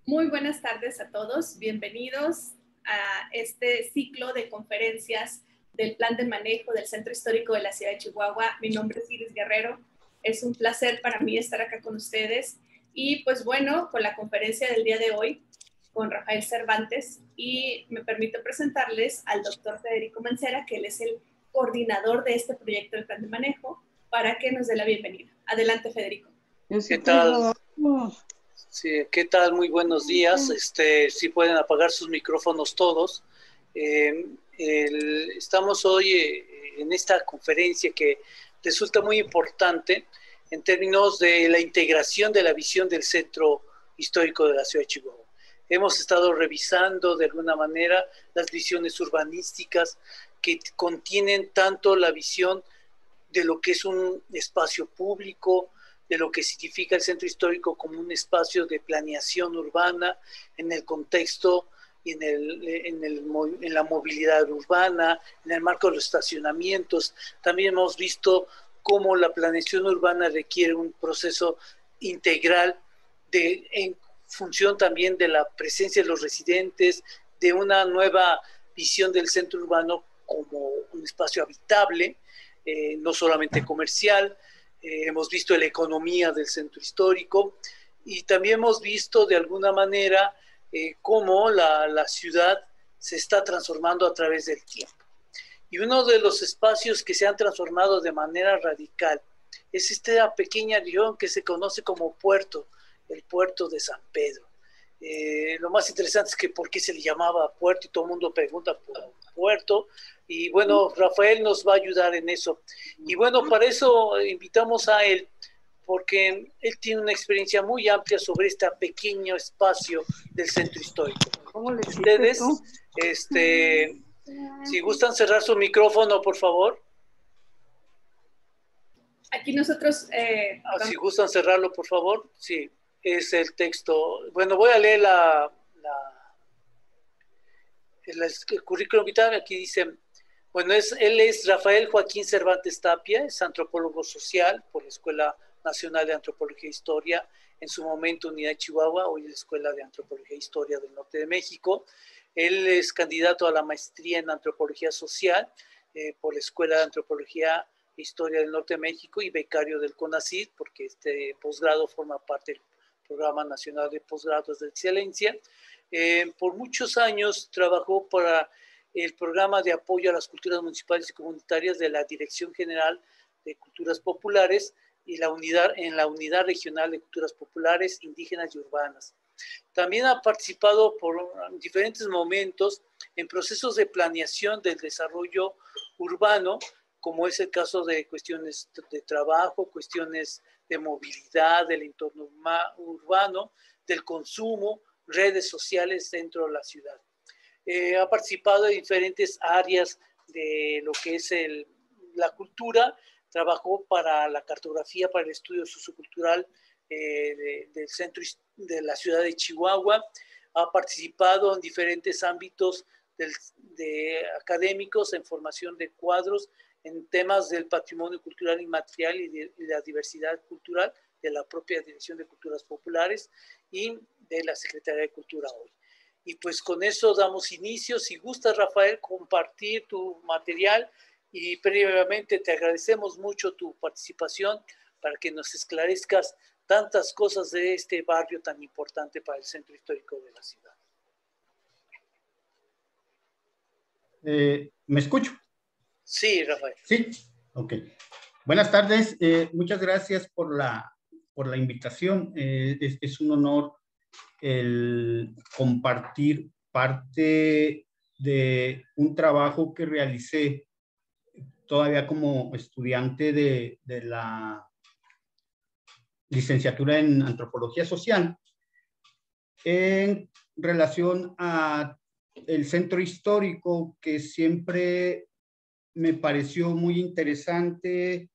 Muy buenas tardes a todos. Bienvenidos a este ciclo de conferencias del Plan de Manejo del Centro Histórico de la Ciudad de Chihuahua. Mi nombre es Iris Guerrero. Es un placer para mí estar acá con ustedes. Y pues bueno, con la conferencia del día de hoy, con Rafael Cervantes, y me permito presentarles al doctor Federico Mancera, que él es el coordinador de este proyecto del Plan de Manejo, para que nos dé la bienvenida. Adelante, Federico. ¿Qué tal? Sí, ¿qué tal? Muy buenos días. Si pueden apagar sus micrófonos todos. Estamos hoy en esta conferencia que resulta muy importante en términos de la integración de la visión del Centro Histórico de la Ciudad de Chihuahua. Hemos estado revisando de alguna manera las visiones urbanísticas que contienen tanto la visión de lo que es un espacio público, de lo que significa el centro histórico como un espacio de planeación urbana en el contexto y en la movilidad urbana, en el marco de los estacionamientos. También hemos visto cómo la planeación urbana requiere un proceso integral en función también de la presencia de los residentes, de una nueva visión del centro urbano como un espacio habitable, no solamente comercial. Hemos visto la economía del centro histórico y también hemos visto de alguna manera cómo la ciudad se está transformando a través del tiempo. Y uno de los espacios que se han transformado de manera radical es esta pequeña región que se conoce como puerto, el puerto de San Pedro. Lo más interesante es que por qué se le llamaba puerto y todo el mundo pregunta por puerto. Y bueno, Rafael nos va a ayudar en eso. Y bueno, para eso invitamos a él, porque él tiene una experiencia muy amplia sobre este pequeño espacio del centro histórico. Ustedes, si gustan cerrar su micrófono, por favor. Aquí nosotros... Si gustan cerrarlo, por favor. Sí, es el texto. Bueno, voy a leer el currículum vitae. Aquí dice, bueno, él es Rafael Joaquín Cervantes Tapia, es antropólogo social por la Escuela Nacional de Antropología e Historia, en su momento Unidad de Chihuahua, hoy la Escuela de Antropología e Historia del Norte de México. Él es candidato a la maestría en Antropología Social por la Escuela de Antropología e Historia del Norte de México y becario del CONACYT, porque este posgrado forma parte del Programa Nacional de Posgrados de Excelencia. Por muchos años trabajó para el programa de apoyo a las culturas municipales y comunitarias de la Dirección General de Culturas Populares y en la Unidad Regional de Culturas Populares, Indígenas y Urbanas. También ha participado por diferentes momentos en procesos de planeación del desarrollo urbano, como es el caso de cuestiones de trabajo, cuestiones de movilidad, del entorno urbano, del consumo, redes sociales dentro de la ciudad. Ha participado en diferentes áreas de lo que es la cultura, trabajó para la cartografía, para el estudio sociocultural del centro de la ciudad de Chihuahua, ha participado en diferentes ámbitos académicos en formación de cuadros, en temas del patrimonio cultural inmaterial y la diversidad cultural de la propia Dirección de Culturas Populares y de la Secretaría de Cultura hoy. Y pues con eso damos inicio. Si gustas, Rafael, compartir tu material, y previamente te agradecemos mucho tu participación para que nos esclarezcas tantas cosas de este barrio tan importante para el centro histórico de la ciudad. ¿Me escucho? Sí, Rafael. Sí, ok. Buenas tardes, muchas gracias por la invitación. Es un honor el compartir parte de un trabajo que realicé todavía como estudiante de la licenciatura en Antropología Social en relación a el centro histórico, que siempre me pareció muy interesante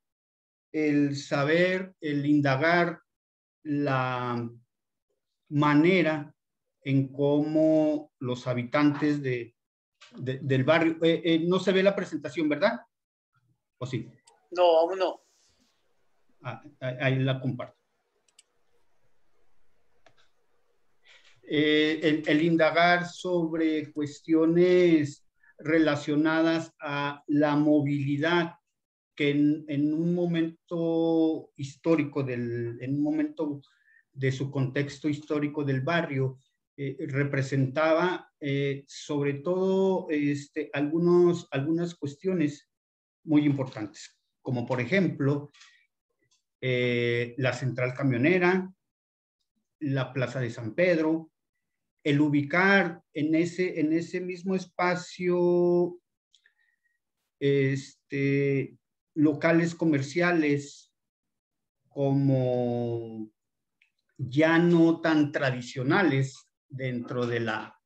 el saber, el indagar la manera en cómo los habitantes del barrio, no se ve la presentación, ¿verdad? ¿O sí? No, aún no. Ahí la comparto. el indagar sobre cuestiones relacionadas a la movilidad que en un momento histórico, en un momento de su contexto histórico del barrio, representaba sobre todo algunas cuestiones muy importantes, como por ejemplo la central camionera, la plaza de San Pedro, el ubicar en ese mismo espacio locales comerciales como ya no tan tradicionales dentro de la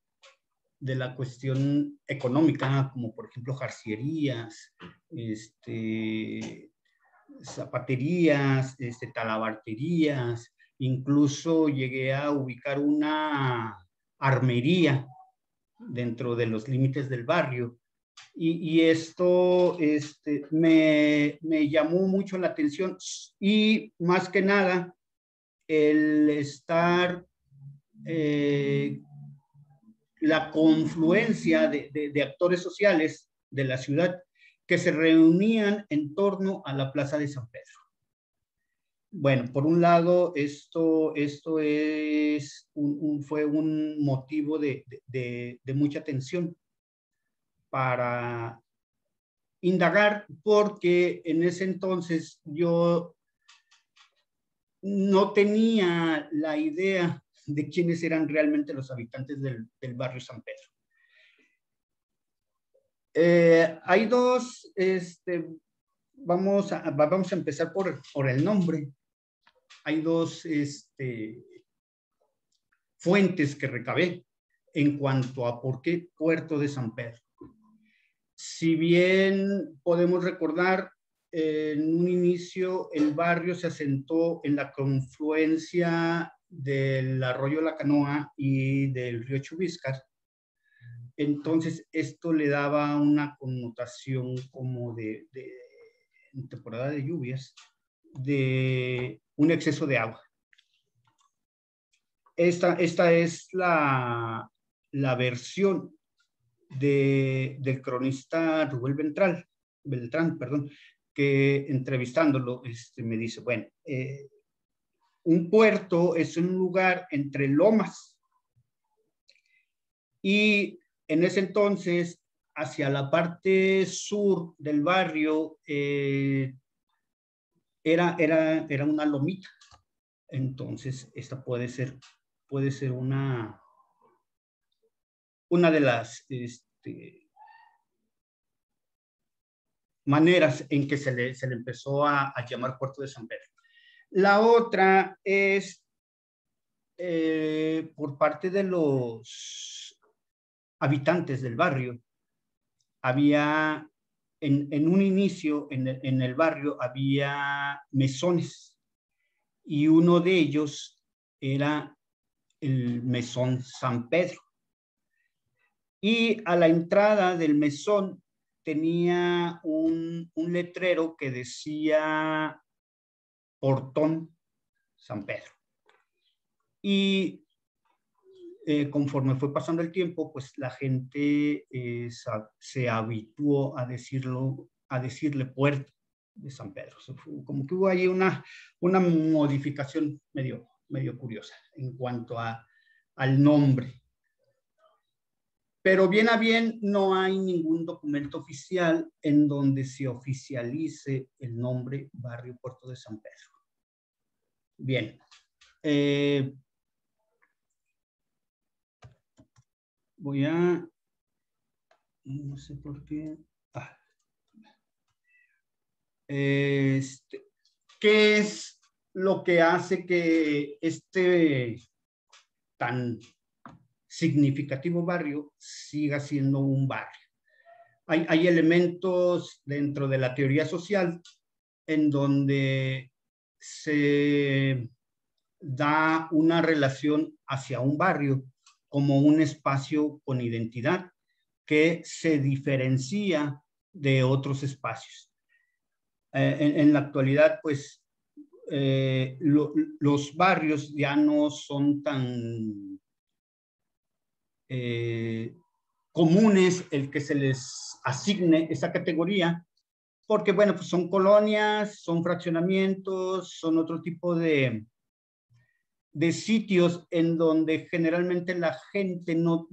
cuestión económica, como por ejemplo jarcierías, zapaterías, talabarterías, incluso llegué a ubicar una armería dentro de los límites del barrio. Y esto me llamó mucho la atención y más que nada el estar, la confluencia de actores sociales de la ciudad que se reunían en torno a la Plaza de San Pedro. Bueno, por un lado, esto fue un motivo de mucha atención para indagar, porque en ese entonces yo no tenía la idea de quiénes eran realmente los habitantes del barrio San Pedro. Hay dos, vamos a empezar por el nombre. Hay dos fuentes que recabé en cuanto a por qué Puerto de San Pedro. Si bien podemos recordar, en un inicio el barrio se asentó en la confluencia del arroyo La Canoa y del río Chubíscar. Entonces esto le daba una connotación como en temporada de lluvias, de un exceso de agua. Esta es la versión del cronista Rubén Beltrán, que entrevistándolo me dice, bueno, un puerto es un lugar entre lomas y en ese entonces hacia la parte sur del barrio era una lomita. Entonces esta puede ser una de las maneras en que se le empezó a llamar Puerto de San Pedro. La otra es por parte de los habitantes del barrio. Había, en un inicio, en el barrio, había mesones y uno de ellos era el mesón San Pedro. Y a la entrada del mesón tenía un letrero que decía Portón San Pedro. Y conforme fue pasando el tiempo, pues la gente se habituó a decirle Puerto de San Pedro. Como que hubo ahí una modificación medio curiosa en cuanto al nombre. Pero bien a bien no hay ningún documento oficial en donde se oficialice el nombre Barrio Puerto de San Pedro. Bien. Voy a... No sé por qué... ¿Qué es lo que hace que tan significativo barrio siga siendo un barrio? Hay elementos dentro de la teoría social en donde se da una relación hacia un barrio como un espacio con identidad que se diferencia de otros espacios. En la actualidad, pues, los barrios ya no son tan comunes el que se les asigne esa categoría, porque, bueno, pues son colonias, son fraccionamientos, son otro tipo de sitios en donde generalmente la gente no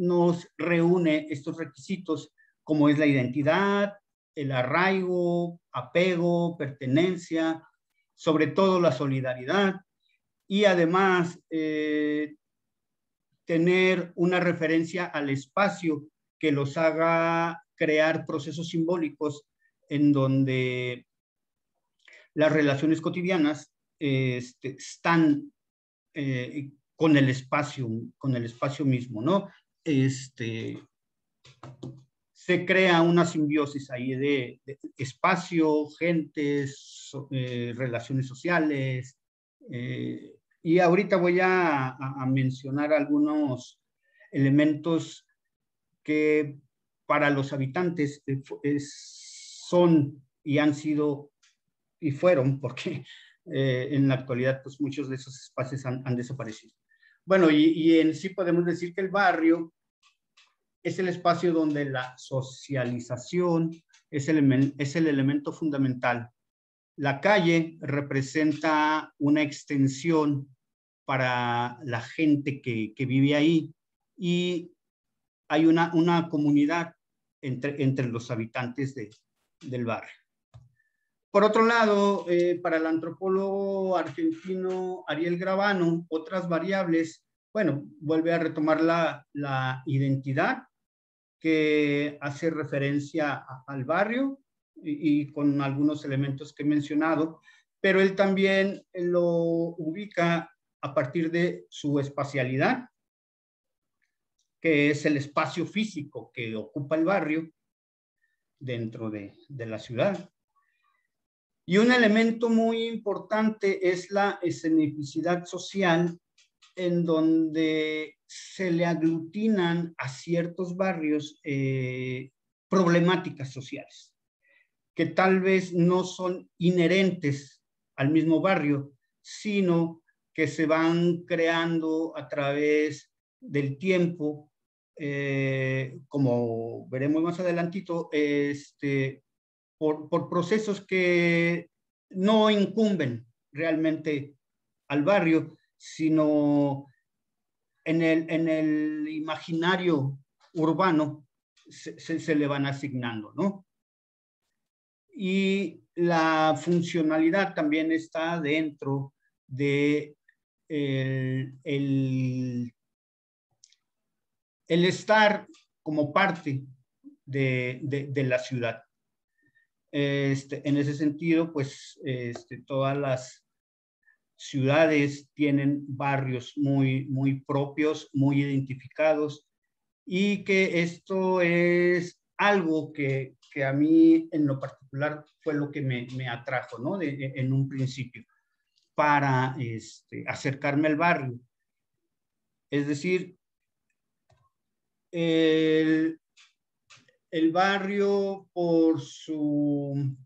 reúne estos requisitos, como es la identidad, el arraigo, apego, pertenencia, sobre todo la solidaridad, y además tener una referencia al espacio que los haga crear procesos simbólicos en donde las relaciones cotidianas están con el espacio mismo, ¿no? Se crea una simbiosis ahí de espacio, gentes, relaciones sociales, y ahorita voy a mencionar algunos elementos que para los habitantes son y han sido y fueron, porque en la actualidad pues muchos de esos espacios han desaparecido. Bueno, y en sí podemos decir que el barrio es el espacio donde la socialización es el elemento fundamental. La calle representa una extensión para la gente que vive ahí, y hay una comunidad entre los habitantes del barrio. Por otro lado, para el antropólogo argentino Ariel Gravano, otras variables, bueno, vuelve a retomar la identidad, que hace referencia al barrio y con algunos elementos que he mencionado, pero él también lo ubica a partir de su espacialidad, que es el espacio físico que ocupa el barrio dentro de la ciudad. Y un elemento muy importante es la escenicidad social, en donde se le aglutinan a ciertos barrios problemáticas sociales, que tal vez no son inherentes al mismo barrio, sino que se van creando a través del tiempo, como veremos más adelantito, por procesos que no incumben realmente al barrio, sino en el imaginario urbano se le van asignando, ¿no? Y la funcionalidad también está dentro de el estar como parte de la ciudad. En ese sentido, pues todas las ciudades tienen barrios muy propios, muy identificados, y que esto es algo que a mí en lo particular fue lo que me atrajo, ¿no? En un principio, para acercarme al barrio. Es decir, el barrio, por su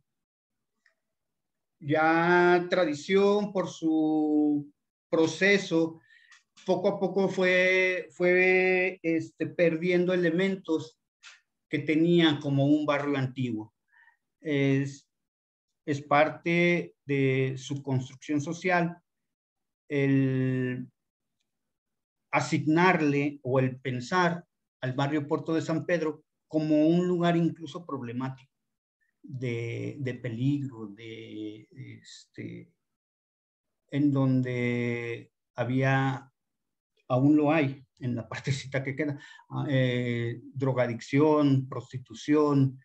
ya tradición, por su proceso, poco a poco fue perdiendo elementos que tenía como un barrio antiguo. Es parte de su construcción social el asignarle o el pensar al barrio Puerto de San Pedro como un lugar incluso problemático, de peligro, en donde había, aún lo hay en la partecita que queda, drogadicción, prostitución,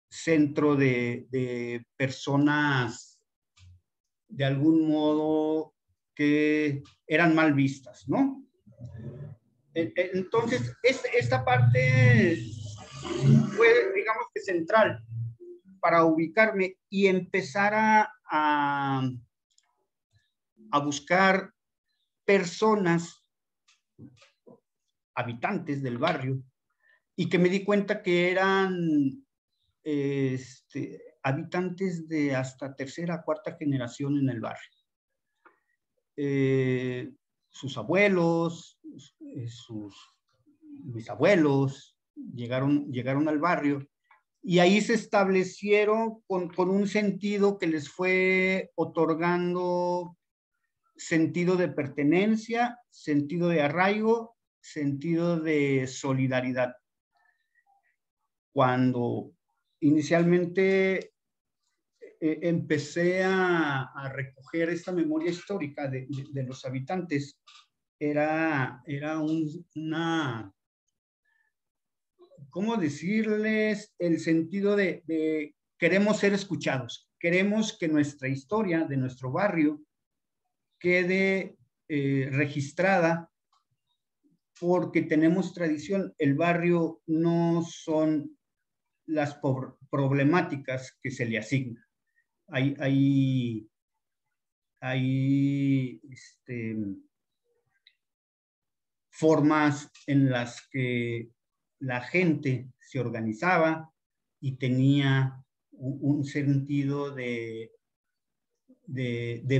centro de personas de algún modo que eran mal vistas, ¿no? Entonces, esta parte fue, digamos que central para ubicarme y empezar a buscar personas, habitantes del barrio, y que me di cuenta que eran habitantes de hasta tercera, cuarta generación en el barrio. sus abuelos, sus bisabuelos, llegaron al barrio y ahí se establecieron con un sentido que les fue otorgando sentido de pertenencia, sentido de arraigo, sentido de solidaridad. Cuando inicialmente empecé a recoger esta memoria histórica de los habitantes, era una, ¿cómo decirles? El sentido de queremos ser escuchados, queremos que nuestra historia de nuestro barrio quede registrada porque tenemos tradición. El barrio no son las problemáticas que se le asignan. Hay formas en las que la gente se organizaba y tenía un sentido de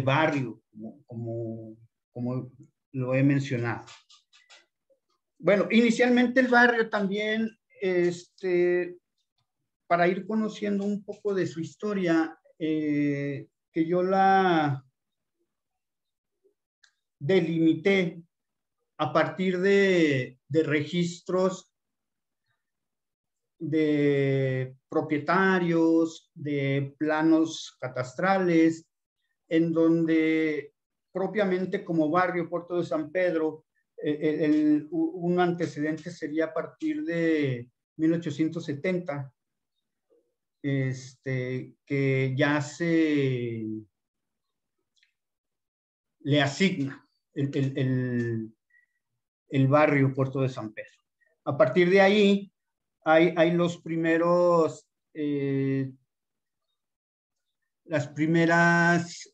barrio, como lo he mencionado. Bueno, inicialmente el barrio también, para ir conociendo un poco de su historia, que yo la delimité a partir de registros de propietarios, de planos catastrales, en donde propiamente como barrio Puerto de San Pedro, un antecedente sería a partir de 1870, que ya se le asigna el barrio Puerto de San Pedro. A partir de ahí hay los primeros, las primeras,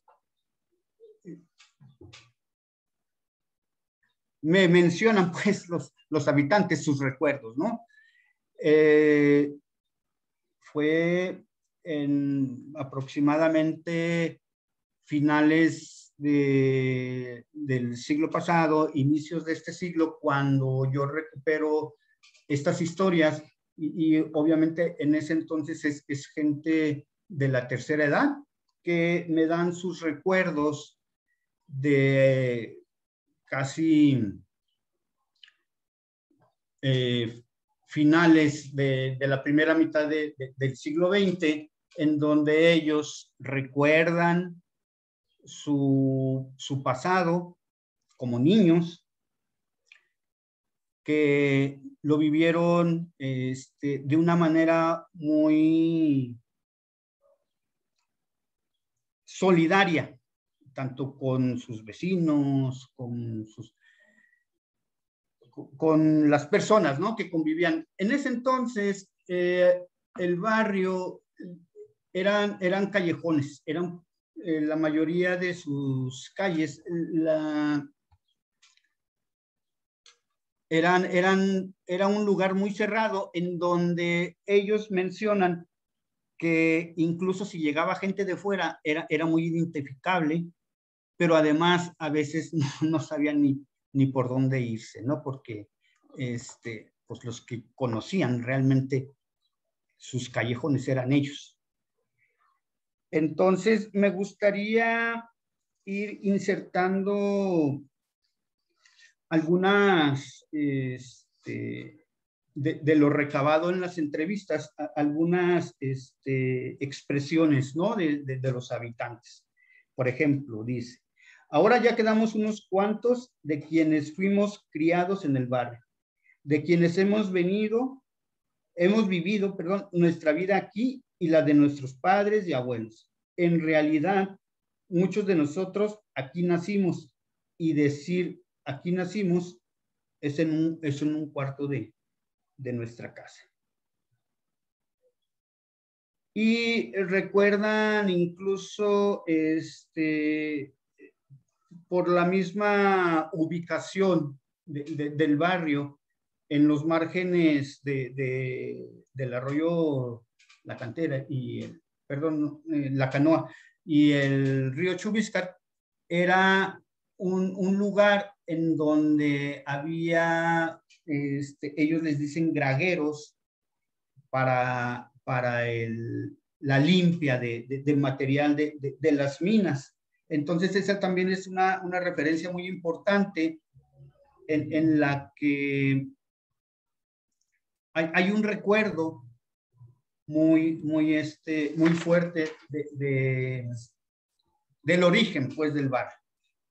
me mencionan pues los habitantes, sus recuerdos, ¿no? Fue en aproximadamente finales del siglo pasado, inicios de este siglo, cuando yo recupero estas historias y obviamente en ese entonces es gente de la tercera edad que me dan sus recuerdos de casi finales de la primera mitad del siglo XX, en donde ellos recuerdan su pasado como niños, que lo vivieron de una manera muy solidaria, tanto con sus vecinos, con las personas, ¿no?, que convivían. En ese entonces, el barrio eran callejones, eran la mayoría de sus calles, era un lugar muy cerrado en donde ellos mencionan que incluso si llegaba gente de fuera era muy identificable, pero además a veces no sabían ni por dónde irse, ¿no? Porque pues los que conocían realmente sus callejones eran ellos. Entonces me gustaría ir insertando algunas, de lo recabado en las entrevistas, algunas expresiones, ¿no?, de los habitantes. Por ejemplo, dice: ahora ya quedamos unos cuantos de quienes fuimos criados en el barrio, de quienes hemos vivido, nuestra vida aquí y la de nuestros padres y abuelos. En realidad, muchos de nosotros aquí nacimos, y decir aquí nacimos es en un cuarto de nuestra casa. Y recuerdan incluso por la misma ubicación del barrio, en los márgenes del arroyo La Cantera y La Canoa y el río Chubiscar, era un lugar en donde había, ellos les dicen gragueros para la limpia de material de las minas. Entonces esa también es una referencia muy importante en la que hay un recuerdo muy fuerte del origen, pues, del bar.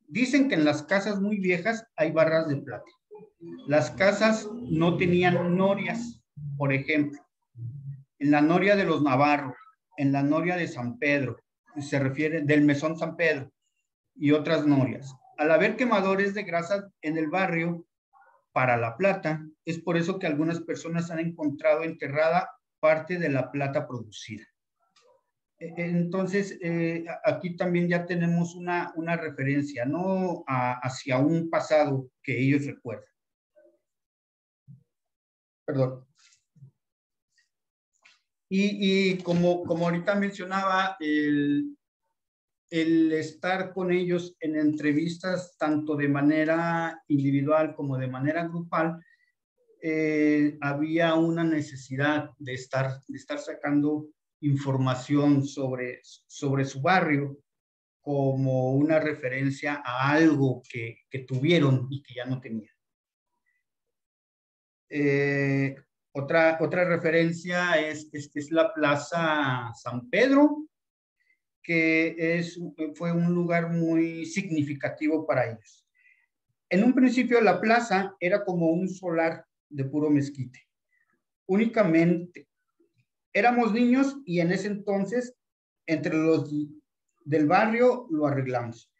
Dicen que en las casas muy viejas hay barras de plata. Las casas no tenían norias, por ejemplo. En la noria de los Navarro, en la noria de San Pedro, se refiere del Mesón San Pedro y otras norias. Al haber quemadores de grasa en el barrio para la plata, es por eso que algunas personas han encontrado enterrada parte de la plata producida. Entonces, aquí también ya tenemos una referencia, ¿no? Hacia un pasado que ellos recuerdan. Perdón. Y como ahorita mencionaba, el estar con ellos en entrevistas, tanto de manera individual como de manera grupal, había una necesidad de estar sacando información sobre su barrio como una referencia a algo que tuvieron y que ya no tenían. Otra referencia es la Plaza San Pedro, que fue un lugar muy significativo para ellos. En un principio la plaza era como un solar de puro mezquite. Únicamente éramos niños y en ese entonces entre los del barrio lo arreglamos.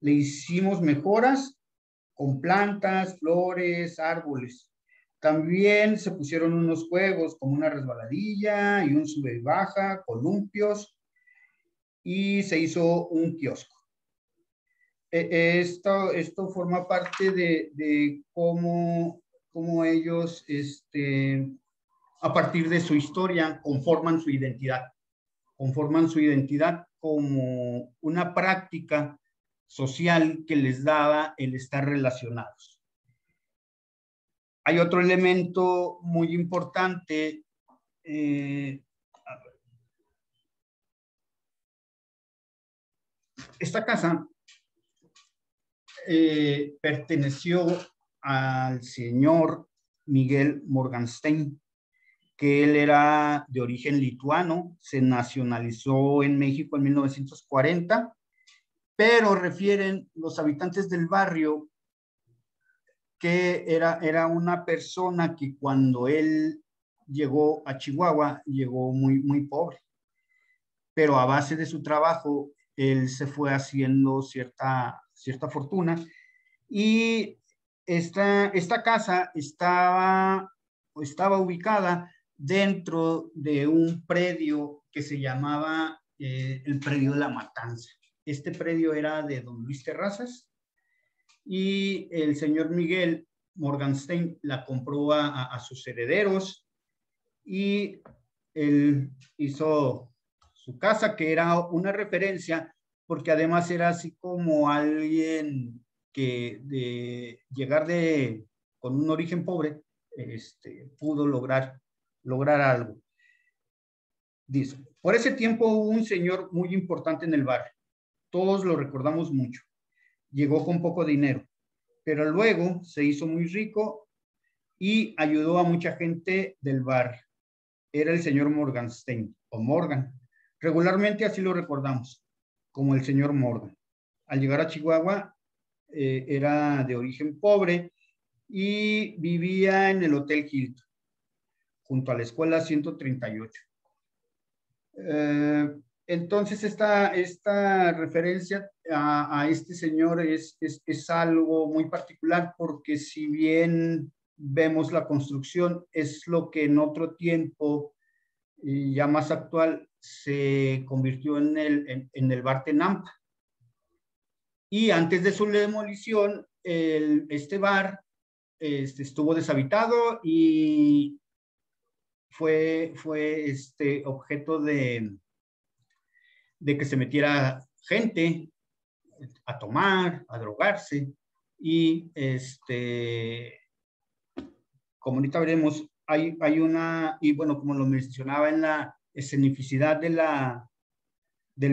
Le hicimos mejoras con plantas, flores, árboles. También se pusieron unos juegos como una resbaladilla y un sube y baja, columpios, y se hizo un kiosco. Esto forma parte de cómo ellos, a partir de su historia, conforman su identidad como una práctica social que les daba el estar relacionados. Hay otro elemento muy importante. Esta casa perteneció al señor Miguel Morgenstern, que él era de origen lituano, se nacionalizó en México en 1940, pero refieren los habitantes del barrio que era una persona que cuando él llegó a Chihuahua, llegó muy pobre, pero a base de su trabajo, él se fue haciendo cierta fortuna, y esta casa estaba ubicada dentro de un predio que se llamaba el predio de la Matanza. Este predio era de don Luis Terrazas, y el señor Miguel Morgenstern la compró a sus herederos, y él hizo su casa, que era una referencia, porque además era así como alguien que de llegar con un origen pobre, pudo lograr algo. Dice, por ese tiempo hubo un señor muy importante en el barrio. Todos lo recordamos mucho. Llegó con poco dinero, pero luego se hizo muy rico y ayudó a mucha gente del barrio. Era el señor Morgenstern, o Morgan. Regularmente así lo recordamos, como el señor Morgan. Al llegar a Chihuahua, era de origen pobre y vivía en el Hotel Hilton, junto a la escuela 138. Entonces, esta referencia a este señor es algo muy particular, porque si bien vemos la construcción, es lo que en otro tiempo, ya más actual, se convirtió en el Bar Tenampa. Y antes de su demolición, este bar estuvo deshabitado y fue objeto de que se metiera gente, a tomar, a drogarse, y como ahorita veremos, hay una, y bueno, como lo mencionaba en la escenicidad del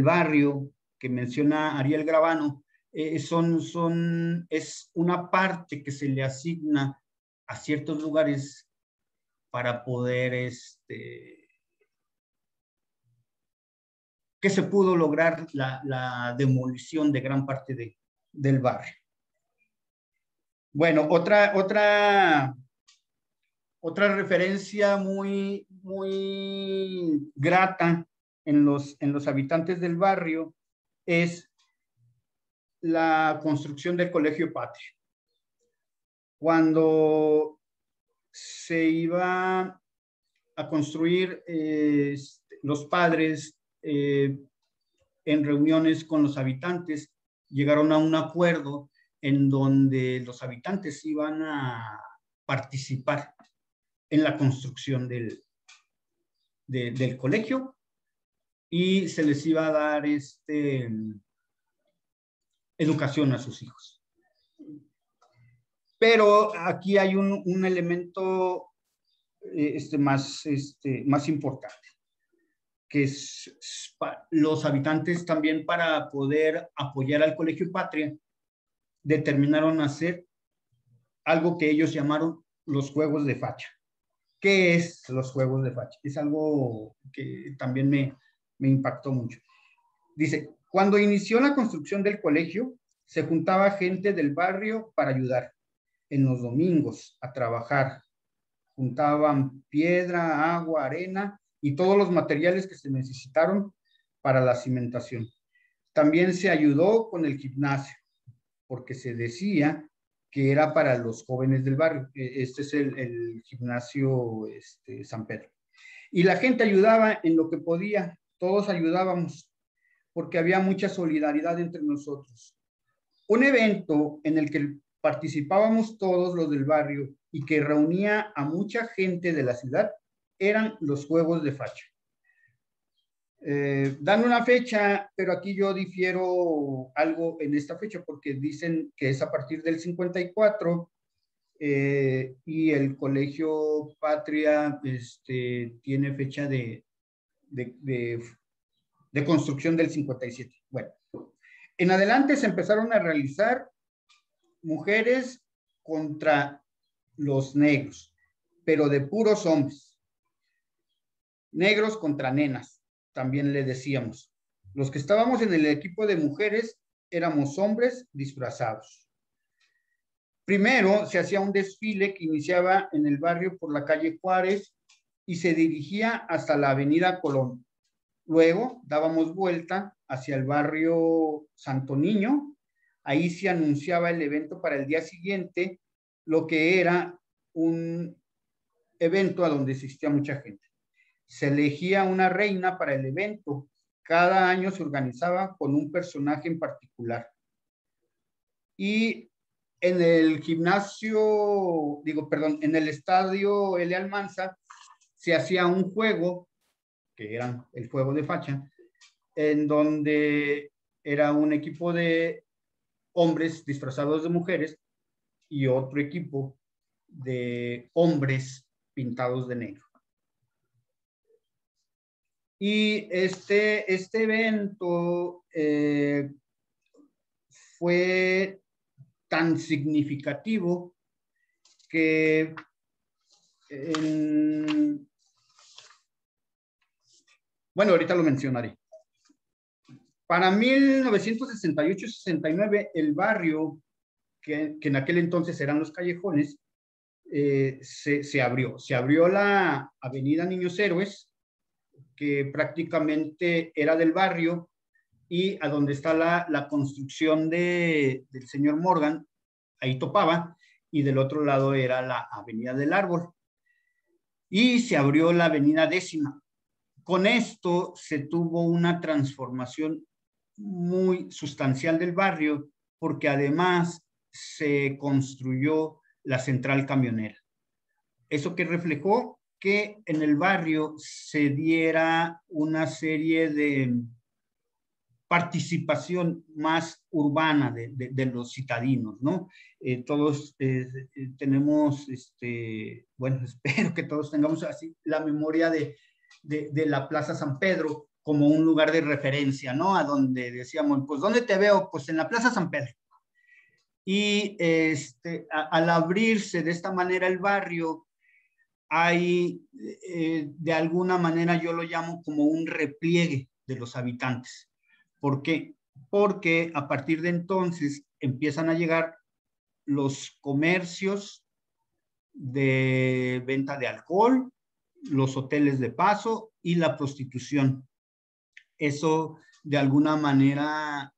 barrio que menciona Ariel Gravano, es una parte que se le asigna a ciertos lugares para poder, que se pudo lograr la demolición de gran parte del barrio. Bueno, otra referencia muy, muy grata en los habitantes del barrio es la construcción del Colegio Patria. Cuando se iba a construir, los padres, en reuniones con los habitantes, llegaron a un acuerdo en donde los habitantes iban a participar en la construcción del colegio, y se les iba a dar educación a sus hijos. Pero aquí hay un elemento más importante, que es los habitantes también, para poder apoyar al Colegio Patria, determinaron hacer algo que ellos llamaron los Juegos de Facha. ¿Qué es los Juegos de Facha? Es algo que también me impactó mucho. Dice, cuando inició la construcción del colegio, se juntaba gente del barrio para ayudar en los domingos a trabajar. Juntaban piedra, agua, arena y todos los materiales que se necesitaron para la cimentación. También se ayudó con el gimnasio, porque se decía que era para los jóvenes del barrio. Este es el gimnasio San Pedro. Y la gente ayudaba en lo que podía, todos ayudábamos, porque había mucha solidaridad entre nosotros. Un evento en el que participábamos todos los del barrio y que reunía a mucha gente de la ciudad eran los Juegos de Facha. Dan una fecha, pero aquí yo difiero algo en esta fecha, porque dicen que es a partir del 54, y el Colegio Patria tiene fecha de construcción del 57. Bueno, en adelante se empezaron a realizar mujeres contra los negros, pero de puros hombres. Negros contra nenas, también le decíamos. Los que estábamos en el equipo de mujeres éramos hombres disfrazados. Primero se hacía un desfile que iniciaba en el barrio por la calle Juárez y se dirigía hasta la avenida Colón. Luego dábamos vuelta hacia el barrio Santo Niño. Ahí se anunciaba el evento para el día siguiente, lo que era un evento a donde asistía mucha gente. Se elegía una reina para el evento. Cada año se organizaba con un personaje en particular. Y en el gimnasio, en el estadio L. Almanza, se hacía un juego, que era el Juego de Facha, en donde era un equipo de hombres disfrazados de mujeres y otro equipo de hombres pintados de negro. Y este evento fue tan significativo que bueno, ahorita lo mencionaré. Para 1968-69, el barrio, que en aquel entonces eran los callejones, se abrió. Se abrió la avenida Niños Héroes, que prácticamente era del barrio, y a donde está la construcción del señor Morgan, ahí topaba, y del otro lado era la avenida del Árbol. Y se abrió la avenida Décima. Con esto se tuvo una transformación muy sustancial del barrio, porque además se construyó la central camionera. Eso que reflejó que en el barrio se diera una serie de participación más urbana de los citadinos, ¿no? Todos tenemos, bueno, espero que todos tengamos así la memoria de la Plaza San Pedro como un lugar de referencia, ¿no? A donde decíamos, pues, ¿dónde te veo? Pues en la Plaza San Pedro. Y al abrirse de esta manera el barrio, hay, de alguna manera yo lo llamo como un repliegue de los habitantes. ¿Por qué? Porque a partir de entonces empiezan a llegar los comercios de venta de alcohol, los hoteles de paso y la prostitución. Eso de alguna manera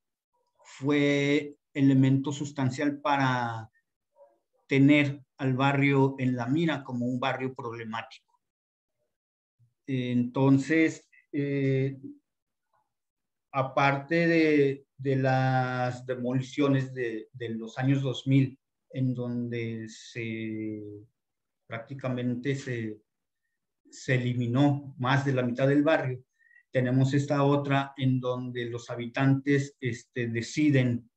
fue elemento sustancial para tener al barrio en la mira como un barrio problemático. Entonces, aparte de las demoliciones de los años 2000, en donde prácticamente se eliminó más de la mitad del barrio, tenemos esta otra en donde los habitantes deciden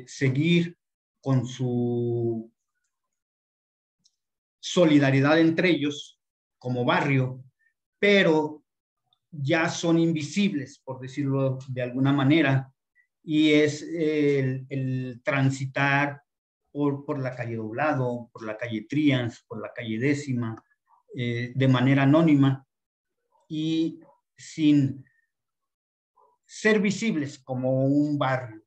seguir con su solidaridad entre ellos como barrio, pero ya son invisibles, por decirlo de alguna manera, y es el transitar por la calle Doblado, por la calle Trías, por la calle Décima, de manera anónima y sin ser visibles como un barrio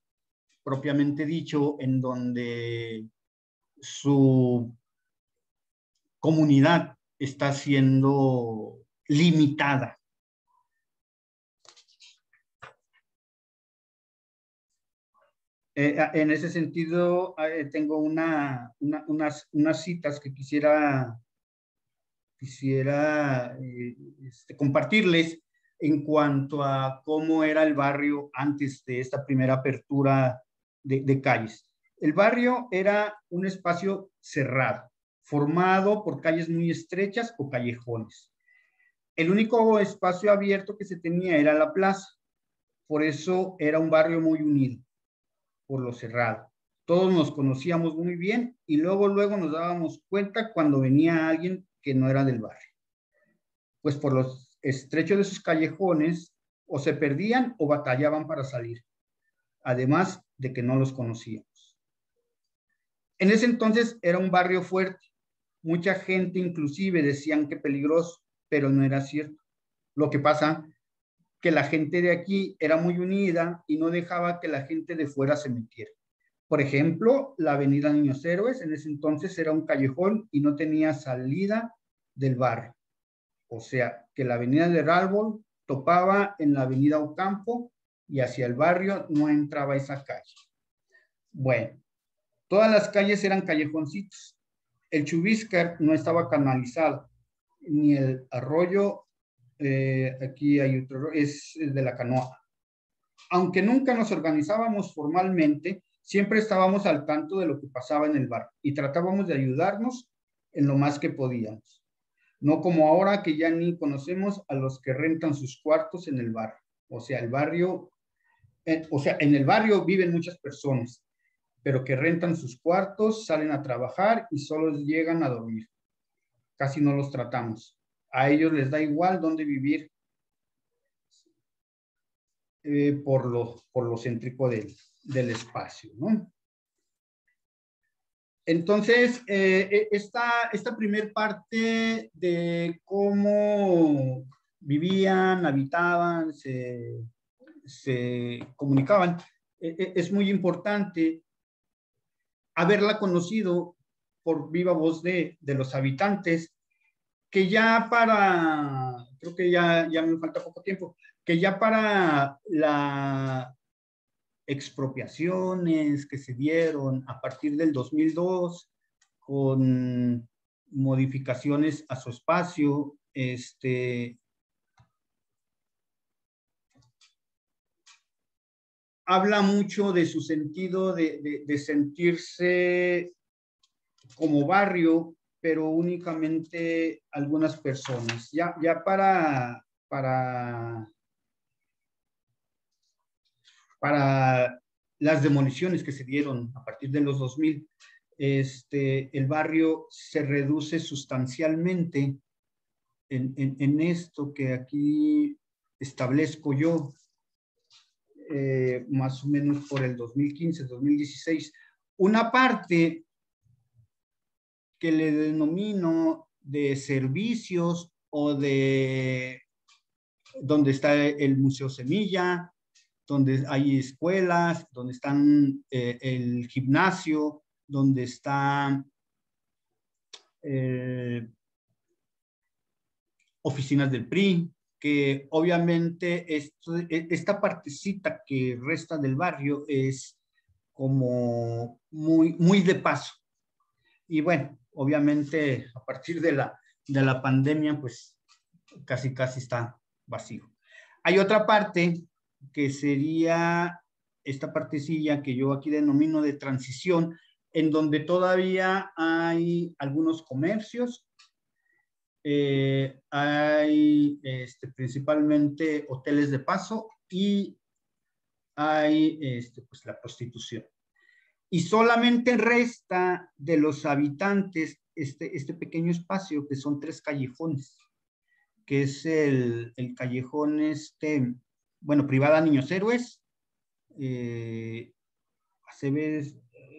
propiamente dicho, en donde su comunidad está siendo limitada. En ese sentido, tengo unas citas que quisiera compartirles en cuanto a cómo era el barrio antes de esta primera apertura de calles. El barrio era un espacio cerrado, formado por calles muy estrechas o callejones. El único espacio abierto que se tenía era la plaza, por eso era un barrio muy unido, por lo cerrado. Todos nos conocíamos muy bien y luego nos dábamos cuenta cuando venía alguien que no era del barrio. Pues por los estrechos de sus callejones o se perdían o batallaban para salir, además de que no los conocíamos. En ese entonces era un barrio fuerte. Mucha gente inclusive decían que peligroso, pero no era cierto. Lo que pasa que la gente de aquí era muy unida y no dejaba que la gente de fuera se metiera. Por ejemplo, la avenida Niños Héroes en ese entonces era un callejón y no tenía salida del barrio. O sea, que la avenida del Árbol topaba en la avenida Ocampo y hacia el barrio no entraba esa calle. Bueno, todas las calles eran callejoncitos. El Chubíscar no estaba canalizado, ni el arroyo, aquí hay otro, es el de la Canoa. Aunque nunca nos organizábamos formalmente, siempre estábamos al tanto de lo que pasaba en el barrio y tratábamos de ayudarnos en lo más que podíamos. No como ahora que ya ni conocemos a los que rentan sus cuartos en el barrio. O sea, en el barrio viven muchas personas, pero que rentan sus cuartos, salen a trabajar y solo llegan a dormir. Casi no los tratamos. A ellos les da igual dónde vivir por lo céntrico del espacio, ¿no? Entonces, esta primer parte de cómo vivían, habitaban, se comunicaban, es muy importante haberla conocido por viva voz de los habitantes, que ya creo que ya me falta poco tiempo, que ya para las expropiaciones que se dieron a partir del 2002 con modificaciones a su espacio, habla mucho de su sentido de sentirse como barrio, pero únicamente algunas personas. Ya para para las demoliciones que se dieron a partir de los 2000, el barrio se reduce sustancialmente en esto que aquí establezco yo, más o menos por el 2015, 2016. Una parte que le denomino de servicios o de donde está el Museo Semilla, donde hay escuelas, donde están el gimnasio, donde está oficinas del PRI, que obviamente esta partecita que resta del barrio es como muy de paso. Y bueno, obviamente a partir de la pandemia, pues casi está vacío. Hay otra parte que sería esta partecilla que yo aquí denomino de transición, en donde todavía hay algunos comercios, hay principalmente hoteles de paso y hay pues la prostitución. Y solamente resta de los habitantes este pequeño espacio que son 3 callejones, que es el callejón bueno, Privada Niños Héroes,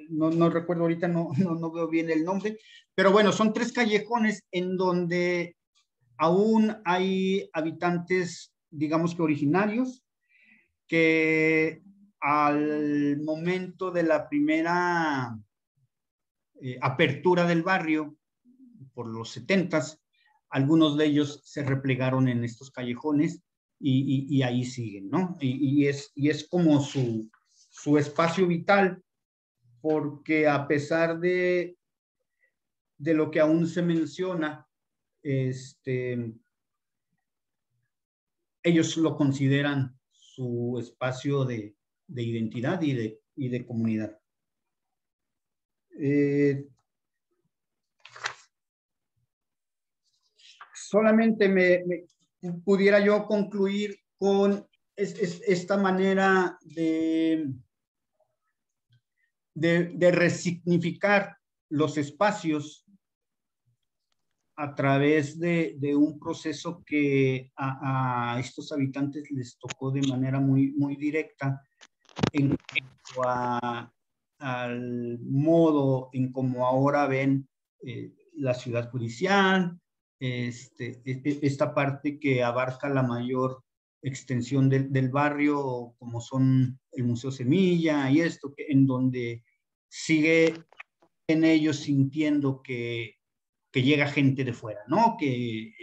no recuerdo ahorita, no veo bien el nombre, pero bueno, son 3 callejones en donde aún hay habitantes, digamos que originarios, que al momento de la primera apertura del barrio, por los 70s, algunos de ellos se replegaron en estos callejones y ahí siguen, ¿no? Y es como su espacio vital, porque a pesar de lo que aún se menciona, ellos lo consideran su espacio de identidad y de comunidad. Solamente pudiera yo concluir con esta manera de resignificar los espacios a través de un proceso que a estos habitantes les tocó de manera muy directa en cuanto al modo en cómo ahora ven la ciudad judicial, esta parte que abarca la mayor extensión del barrio, como son el Museo Semilla y esto, en donde sigue en ellos sintiendo que llega gente de fuera, ¿no? Que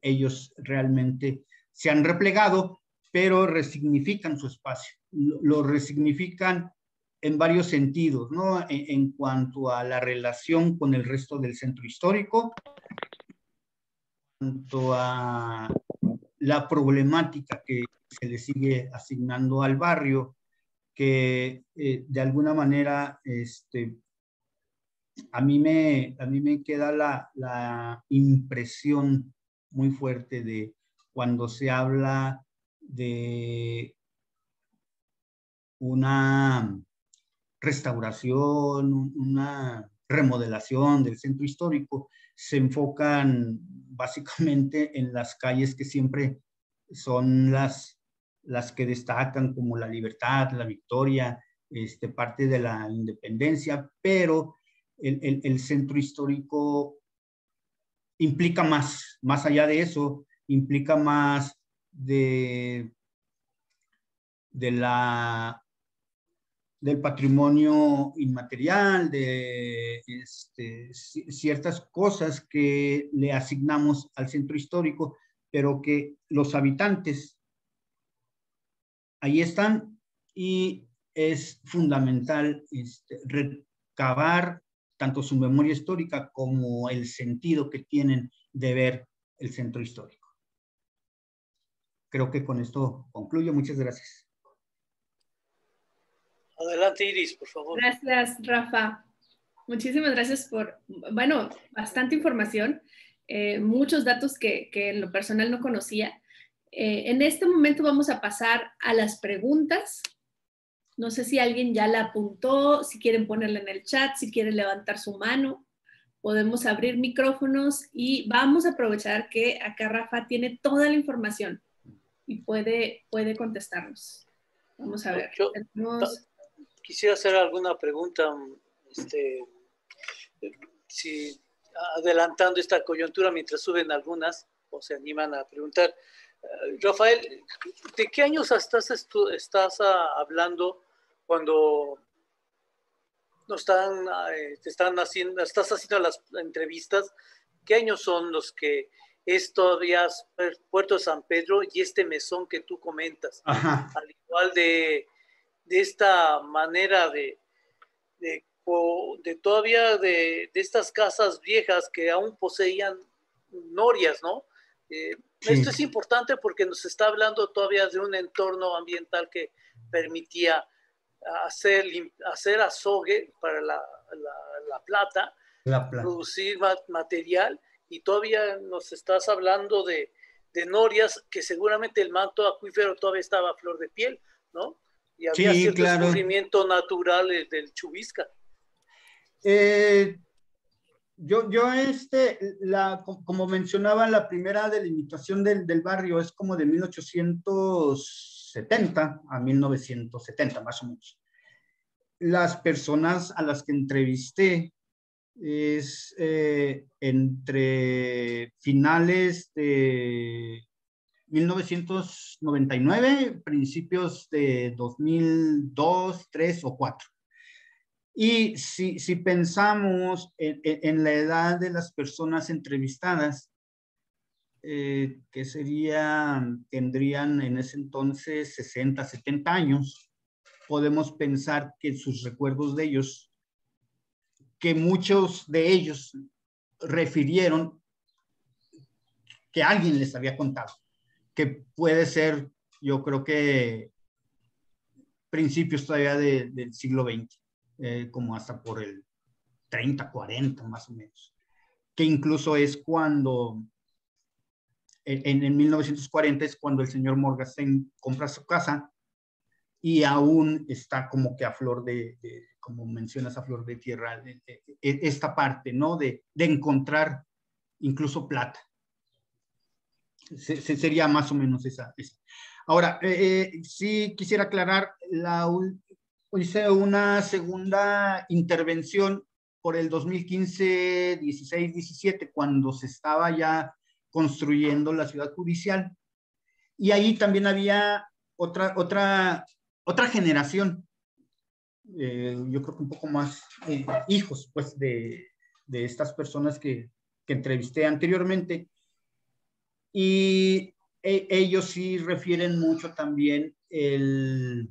ellos realmente se han replegado, pero resignifican su espacio, lo resignifican en varios sentidos, ¿no? En cuanto a la relación con el resto del centro histórico, en cuanto a la problemática que se le sigue asignando al barrio, que de alguna manera a mí me queda la impresión muy fuerte de cuando se habla de una restauración, una remodelación del centro histórico, se enfocan básicamente en las calles que siempre son las que destacan, como la Libertad, la Victoria, parte de la Independencia, pero el centro histórico implica más allá de eso, implica más del patrimonio inmaterial, de ciertas cosas que le asignamos al centro histórico, pero que los habitantes ahí están, y es fundamental recabar tanto su memoria histórica como el sentido que tienen de ver el centro histórico. Creo que con esto concluyo. Muchas gracias. Adelante, Iris, por favor. Gracias, Rafa. Muchísimas gracias por, bueno, bastante información, muchos datos que en lo personal no conocía. En este momento vamos a pasar a las preguntas No sé si alguien ya la apuntó, si quieren ponerla en el chat, si quieren levantar su mano. Podemos abrir micrófonos y vamos a aprovechar que acá Rafa tiene toda la información y puede contestarnos. Vamos a ver. Yo quisiera hacer alguna pregunta, si adelantando esta coyuntura mientras suben algunas o se animan a preguntar. Rafael, ¿de qué años estás hablando cuando estás haciendo las entrevistas? ¿Qué años son los que es todavía Puerto de San Pedro y este mesón que tú comentas? Ajá. Al igual de esta manera de todavía de estas casas viejas que aún poseían norias, ¿no? Sí. Esto es importante porque nos está hablando todavía de un entorno ambiental que permitía hacer azogue para la plata, producir material, y todavía nos estás hablando de norias que seguramente el manto acuífero todavía estaba a flor de piel, ¿no? Y había cierto escurrimiento natural del Chubisca. Como mencionaba, la primera delimitación del barrio es como de 1870 a 1970, más o menos. Las personas a las que entrevisté es entre finales de 1999, principios de 2002, 2003 o 2004. Y si pensamos en la edad de las personas entrevistadas, que tendrían en ese entonces 60, 70 años, podemos pensar que sus recuerdos de ellos, que muchos de ellos refirieron que alguien les había contado, que puede ser, yo creo que principios todavía del siglo XX. Como hasta por el 30, 40 más o menos, que incluso es cuando en 1940 es cuando el señor Morgenstern compra su casa y aún está como que a flor como mencionas, a flor de tierra, esta parte, ¿no? De encontrar incluso plata. Sería más o menos esa. Ahora, sí quisiera aclarar, hice una segunda intervención por el 2015, 16, 17, cuando se estaba ya construyendo la ciudad judicial. Y ahí también había otra generación, yo creo que un poco más hijos, pues, de estas personas que entrevisté anteriormente. Y ellos sí refieren mucho también el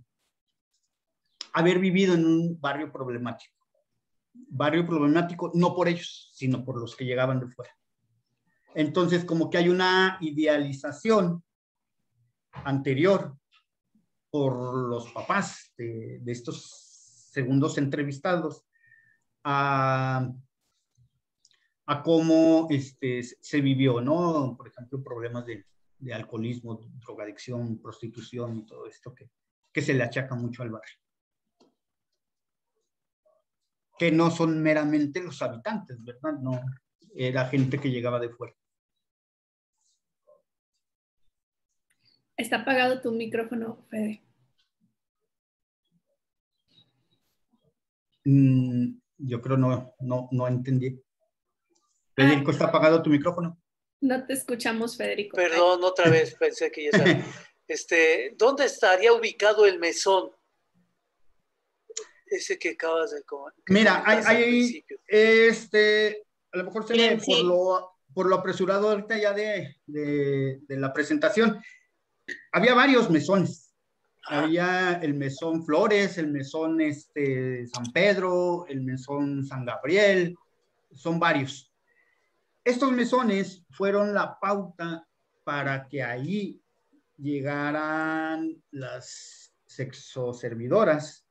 haber vivido en un barrio problemático. Barrio problemático no por ellos, sino por los que llegaban de fuera. Entonces, como que hay una idealización anterior por los papás de estos segundos entrevistados a cómo se vivió, ¿no? Por ejemplo, problemas de alcoholismo, drogadicción, prostitución y todo esto que se le achaca mucho al barrio. Que no son meramente los habitantes, ¿verdad? No, era gente que llegaba de fuera. Está apagado tu micrófono, Fede. Yo creo no entendí. Federico, ¿está apagado tu micrófono? No te escuchamos, Federico. Perdón, otra vez pensé que ya estaba. ¿Dónde estaría ubicado el mesón? Ese que acabas de comentar. Mira, hay a lo mejor se ve por lo apresurado ahorita ya de la presentación. Había varios mesones. Había el mesón Flores, el mesón San Pedro, el mesón San Gabriel, son varios. Estos mesones fueron la pauta para que ahí llegaran las sexoservidoras,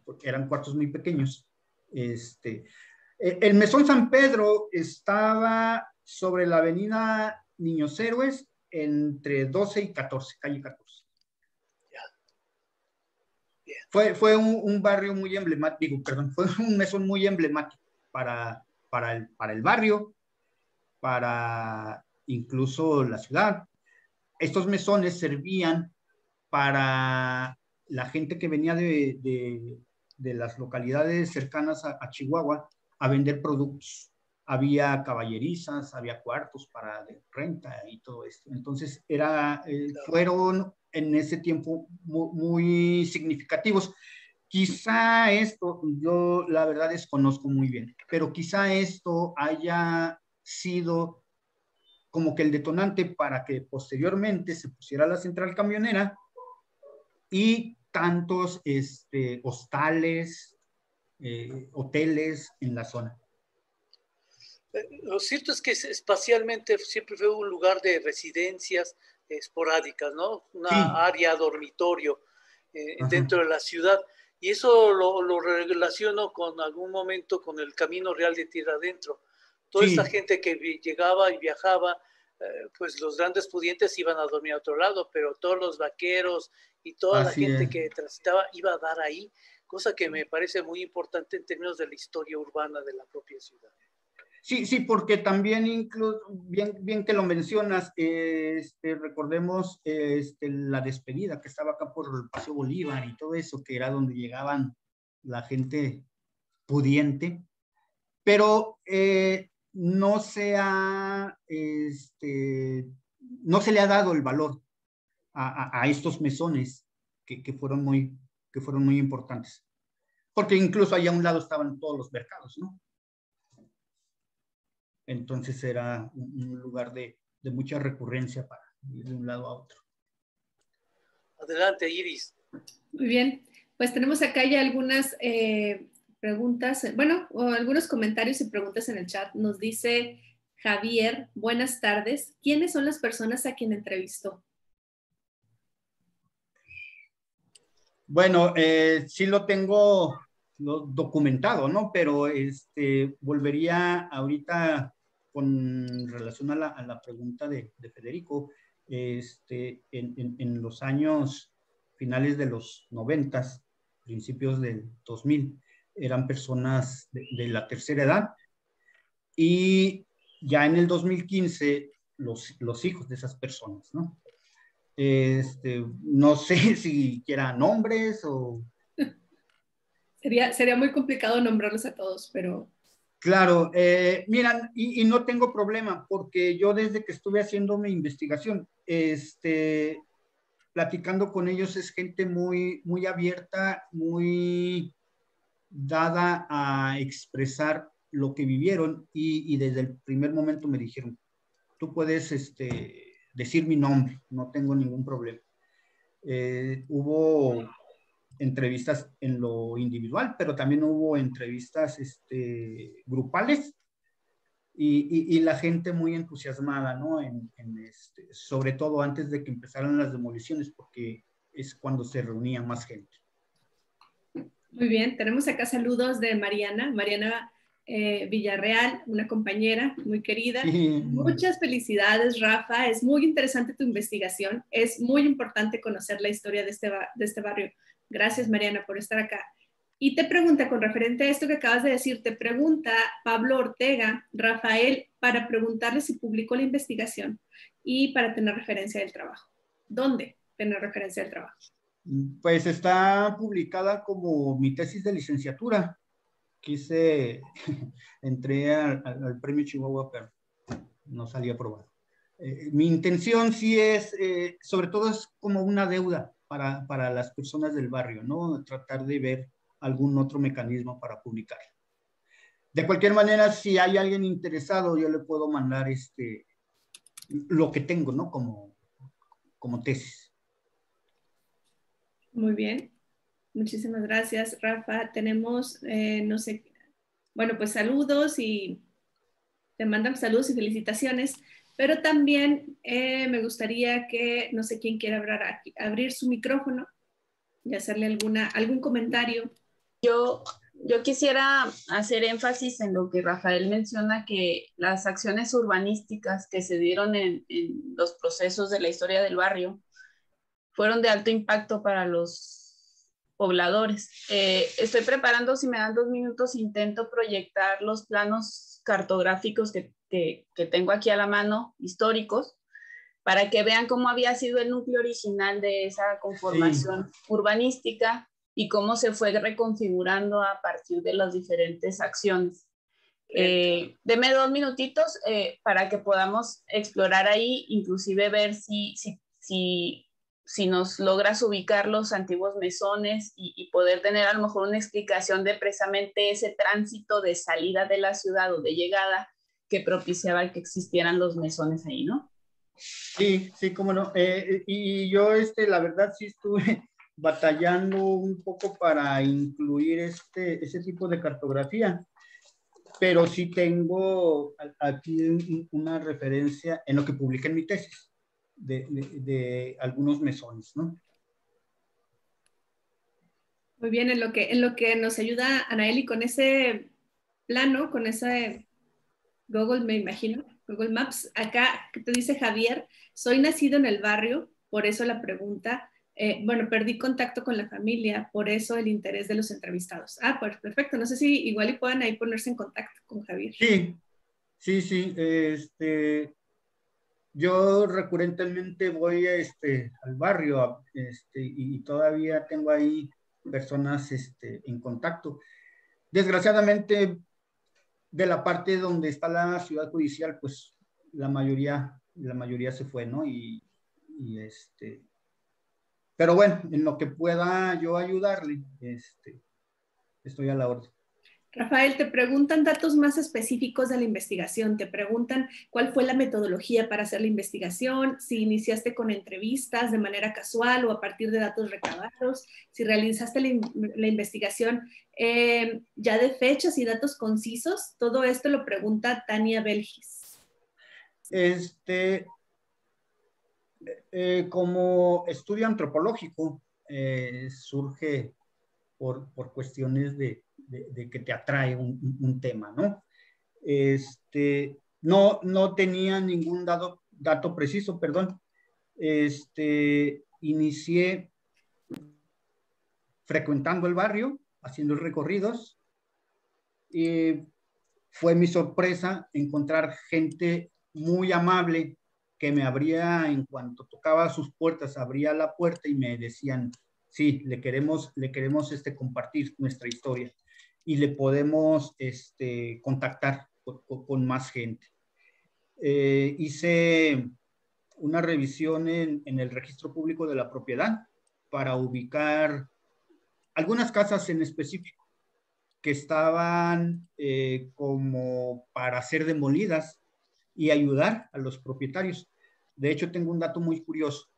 porque eran cuartos muy pequeños. El mesón San Pedro estaba sobre la avenida Niños Héroes entre 12 y 14, calle 14. Fue un barrio muy emblemático, perdón, fue un mesón muy emblemático para el barrio, para incluso la ciudad. Estos mesones servían para la gente que venía de las localidades cercanas a Chihuahua a vender productos. Había caballerizas, había cuartos para de renta y todo esto. Entonces, fueron en ese tiempo muy significativos. Quizá esto, yo la verdad desconozco muy bien, pero quizá esto haya sido como que el detonante para que posteriormente se pusiera la central camionera y tantos hostales, hoteles en la zona. Lo cierto es que espacialmente siempre fue un lugar de residencias esporádicas, ¿no? Una Sí. área dormitorio dentro de la ciudad. Y eso lo relaciono con algún momento con el Camino Real de Tierra Adentro. Toda esta gente que llegaba y viajaba, pues los grandes pudientes iban a dormir a otro lado, pero todos los vaqueros y toda la gente que transitaba iba a dar ahí, cosa que me parece muy importante en términos de la historia urbana de la propia ciudad. Sí, porque también incluso, bien que lo mencionas, recordemos la despedida que estaba acá por el Paseo Bolívar y todo eso, que era donde llegaban la gente pudiente, pero no se le ha dado el valor a estos mesones que fueron muy importantes, porque incluso allá a un lado estaban todos los mercados, ¿no? Entonces era un lugar de mucha recurrencia para ir de un lado a otro. Adelante, Iris. Muy bien, pues tenemos acá ya algunas preguntas, bueno, o algunos comentarios y preguntas en el chat. Nos dice Javier, buenas tardes. ¿Quiénes son las personas a quien entrevistó? Bueno, sí lo tengo documentado, ¿no? Pero volvería ahorita con relación a la pregunta de Federico. En los años finales de los 90, principios del 2000, eran personas de la tercera edad, y ya en el 2015 los hijos de esas personas, ¿no? No sé si quieran nombres o... Sería muy complicado nombrarlos a todos, pero... Claro, miran, y no tengo problema, porque yo desde que estuve haciendo mi investigación, platicando con ellos, es gente muy abierta, muy dada a expresar lo que vivieron, y desde el primer momento me dijeron, tú puedes decir mi nombre, no tengo ningún problema. Hubo entrevistas en lo individual, pero también hubo entrevistas grupales, y la gente muy entusiasmada, ¿no? Sobre todo antes de que empezaran las demoliciones, porque es cuando se reunía más gente. Muy bien, tenemos acá saludos de Mariana Villarreal, una compañera muy querida. Sí. Muchas felicidades, Rafa. Es muy interesante tu investigación. Es muy importante conocer la historia de este barrio. Gracias, Mariana, por estar acá. Y te pregunta, con referente a esto que acabas de decir, te pregunta Pablo Ortega, Rafael, para preguntarle si publicó la investigación y para tener referencia del trabajo. ¿Dónde tener referencia del trabajo? Pues está publicada como mi tesis de licenciatura. Entré al premio Chihuahua, pero no salí aprobado. Mi intención sí es, sobre todo es como una deuda para las personas del barrio, ¿no? Tratar de ver algún otro mecanismo para publicar. De cualquier manera, si hay alguien interesado, yo le puedo mandar lo que tengo, ¿no? Como tesis. Muy bien. Muchísimas gracias, Rafa. Tenemos, no sé, bueno, pues saludos, y te mandan saludos y felicitaciones, pero también me gustaría que, no sé quién quiera abrir su micrófono y hacerle algún comentario. Yo quisiera hacer énfasis en lo que Rafael menciona, que las acciones urbanísticas que se dieron en los procesos de la historia del barrio fueron de alto impacto para los pobladores. Estoy preparando, si me dan 2 minutos, intento proyectar los planos cartográficos que tengo aquí a la mano, históricos, para que vean cómo había sido el núcleo original de esa conformación urbanística y cómo se fue reconfigurando a partir de las diferentes acciones. Deme 2 minutitos para que podamos explorar ahí, inclusive ver si nos logras ubicar los antiguos mesones y poder tener a lo mejor una explicación de precisamente ese tránsito de salida de la ciudad o de llegada que propiciaba que existieran los mesones ahí, ¿no? Sí, sí, cómo no. Y yo, la verdad, sí estuve batallando un poco para incluir ese tipo de cartografía, pero sí tengo aquí una referencia en lo que publiqué en mi tesis de algunos mesones, ¿no? Muy bien, en lo que nos ayuda Anaeli con ese plano, con ese Google, me imagino, Google Maps. Acá te dice Javier, soy nacido en el barrio, por eso la pregunta. Bueno, perdí contacto con la familia, por eso el interés de los entrevistados. Ah, pues perfecto. No sé si igual y puedan ahí ponerse en contacto con Javier. Sí, sí, sí. Yo recurrentemente voy al barrio y todavía tengo ahí personas en contacto. Desgraciadamente, de la parte donde está la ciudad judicial, pues la mayoría se fue, ¿no? Pero bueno, en lo que pueda yo ayudarle, estoy a la orden. Rafael, te preguntan datos más específicos de la investigación, te preguntan cuál fue la metodología para hacer la investigación, si iniciaste con entrevistas de manera casual o a partir de datos recabados, si realizaste la investigación ya de fechas y datos concisos. Todo esto lo pregunta Tania Belgis. Como estudio antropológico, surge por cuestiones de que te atrae un tema, ¿no? No tenía ningún dato preciso, perdón. Inicié frecuentando el barrio, haciendo recorridos, y fue mi sorpresa encontrar gente muy amable que me abría, en cuanto tocaba sus puertas, abría la puerta y me decían, sí, le queremos compartir nuestra historia y le podemos contactar con más gente. Hice una revisión en el registro público de la propiedad para ubicar algunas casas en específico que estaban como para ser demolidas y ayudar a los propietarios. De hecho, tengo un dato muy curioso.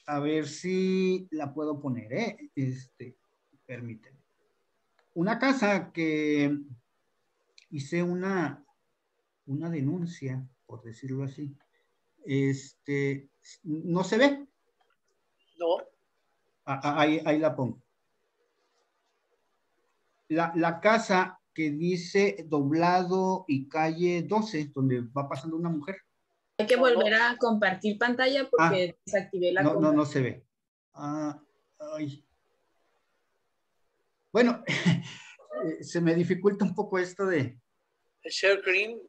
A ver si la puedo poner, permíteme. Una casa que hice una denuncia, por decirlo así, no se ve. No. Ahí la pongo. La casa que dice Doblado y calle 12, donde va pasando una mujer. Hay que volver a compartir pantalla porque desactivé la compra. No se ve. Ay. Bueno, se me dificulta un poco esto de... Share screen.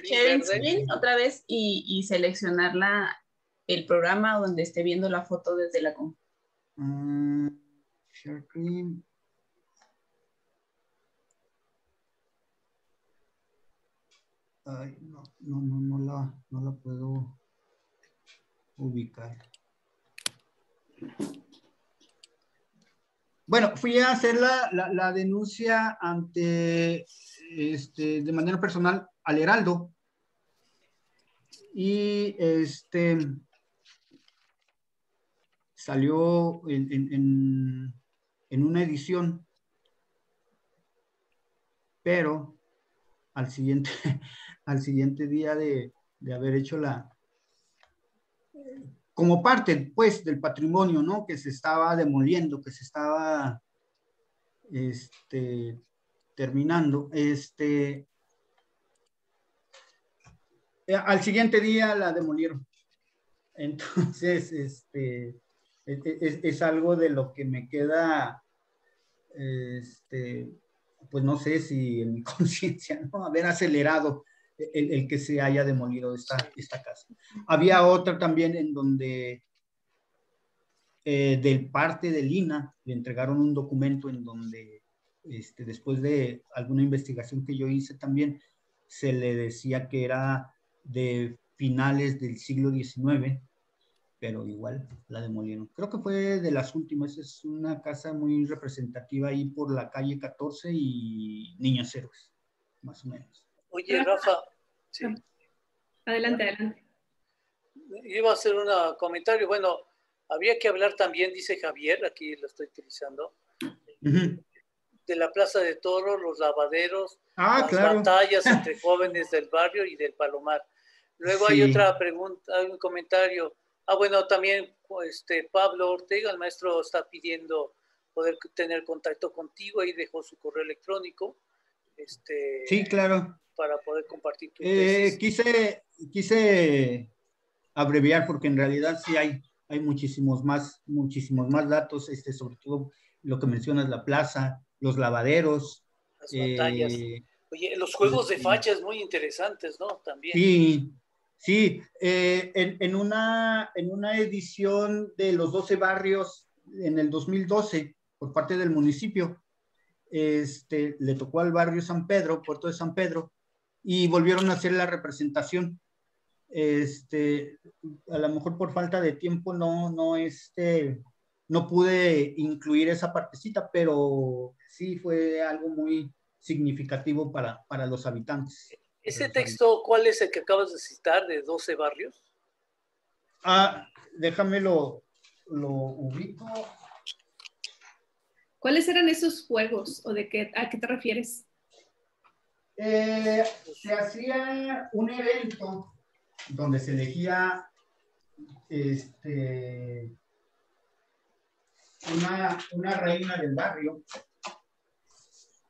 Sharing screen otra vez y seleccionar el programa donde esté viendo la foto desde la compra. Share screen. Ay, no la puedo ubicar. Bueno, fui a hacer la denuncia ante, de manera personal al Heraldo y salió en una edición, pero al siguiente día de haber hecho como parte, pues, del patrimonio, ¿no? Que se estaba demoliendo, que se estaba, terminando, al siguiente día la demolieron. Entonces, Es algo de lo que me queda, pues no sé si en mi conciencia, ¿no? Haber acelerado el que se haya demolido esta casa. Había otra también en donde del parte del INAH le entregaron un documento en donde después de alguna investigación que yo hice también, se le decía que era de finales del siglo XIX, pero igual la demolieron. Creo que fue de las últimas, es una casa muy representativa ahí por la calle 14 y Niños Héroes, más o menos. Oye, Rafa, sí. Adelante, adelante. Iba a hacer un comentario, bueno, habría que hablar también, dice Javier, aquí lo estoy utilizando, de la Plaza de Toros, los lavaderos, las batallas entre jóvenes del barrio y del Palomar. Luego hay otra pregunta, hay un comentario. Bueno, también Pablo Ortega, el maestro, está pidiendo poder tener contacto contigo, ahí dejó su correo electrónico. Sí, claro. Para poder compartir tu tesis. Quise abreviar porque en realidad sí hay muchísimos más datos, sobre todo lo que mencionas, la plaza, los lavaderos. Las batallas. Oye, los juegos de fachas muy interesantes, ¿no? También. Sí. En una edición de los 12 barrios en el 2012, por parte del municipio, le tocó al barrio San Pedro, Puerto de San Pedro, y volvieron a hacer la representación. A lo mejor por falta de tiempo no pude incluir esa partecita, pero sí fue algo muy significativo para los habitantes. ¿Ese texto cuál es el que acabas de citar, de 12 barrios? Déjame lo ubico. ¿Cuáles eran esos juegos o a qué te refieres? Se hacía un evento donde se elegía una reina del barrio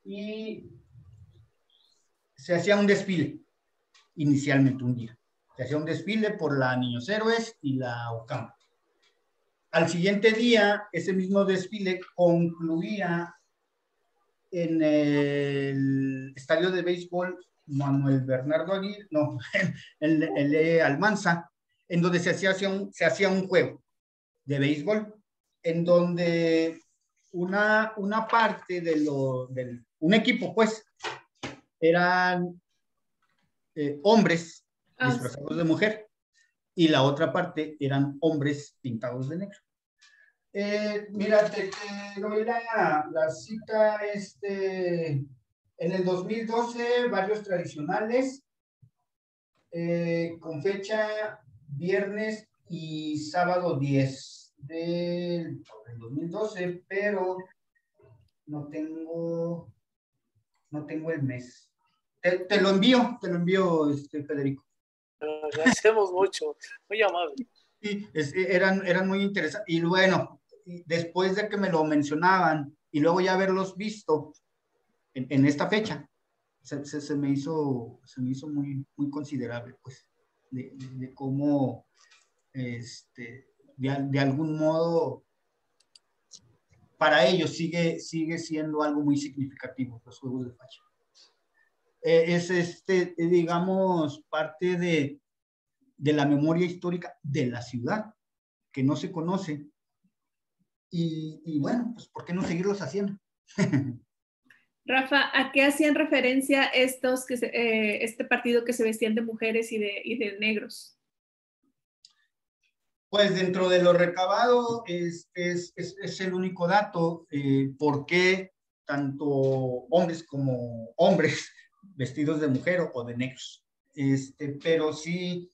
y se hacía un desfile inicialmente un día. Se hacía un desfile por la Niños Héroes y la OCAM. Al siguiente día, ese mismo desfile concluía en el estadio de béisbol Manuel Bernardo Aguirre, no, el Almanza, en donde se hacía un juego de béisbol, en donde una parte un equipo, pues, eran hombres disfrazados de mujer, y la otra parte eran hombres pintados de negro. Mira, te doy la cita, en el 2012, barrios tradicionales, con fecha viernes y sábado 10 del 2012, pero no tengo el mes. Te lo envío, Federico. Lo agradecemos mucho, muy amable. Sí, eran muy interesantes. Y bueno, después de que me lo mencionaban y luego ya haberlos visto en esta fecha, se me hizo muy, muy considerable, pues, de cómo, de algún modo, para ellos sigue siendo algo muy significativo los juegos de facha. Es, digamos, parte de la memoria histórica de la ciudad, que no se conoce. Y bueno, pues, ¿por qué no seguirlos haciendo? Rafa, ¿a qué hacían referencia este partido que se vestían de mujeres y de negros? Pues dentro de lo recabado es el único dato, por qué tanto hombres como hombres vestidos de mujer o de negros. Pero sí,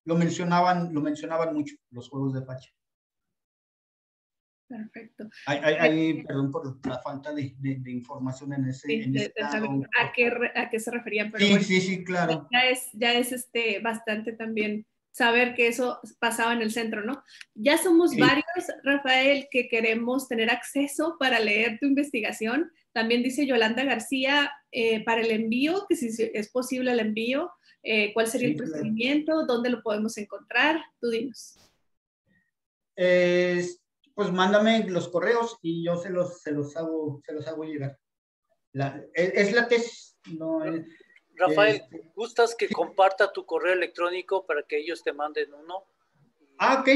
lo mencionaban mucho, los juegos de facha. Perfecto. Perdón por la falta de información en ese lado. ¿A qué se referían? Pero sí, bueno, sí, claro. Ya es bastante también saber que eso pasaba en el centro, ¿no? Ya somos varios, Rafael, que queremos tener acceso para leer tu investigación. También dice Yolanda García, para el envío, que si es posible el envío. ¿Cuál sería el Sí, claro. procedimiento? ¿Dónde lo podemos encontrar? Tú dinos. Pues mándame los correos y yo se los hago llegar. Es la tesis, no es... Rafael, ¿gustas que comparta tu correo electrónico para que ellos te manden uno? Ok,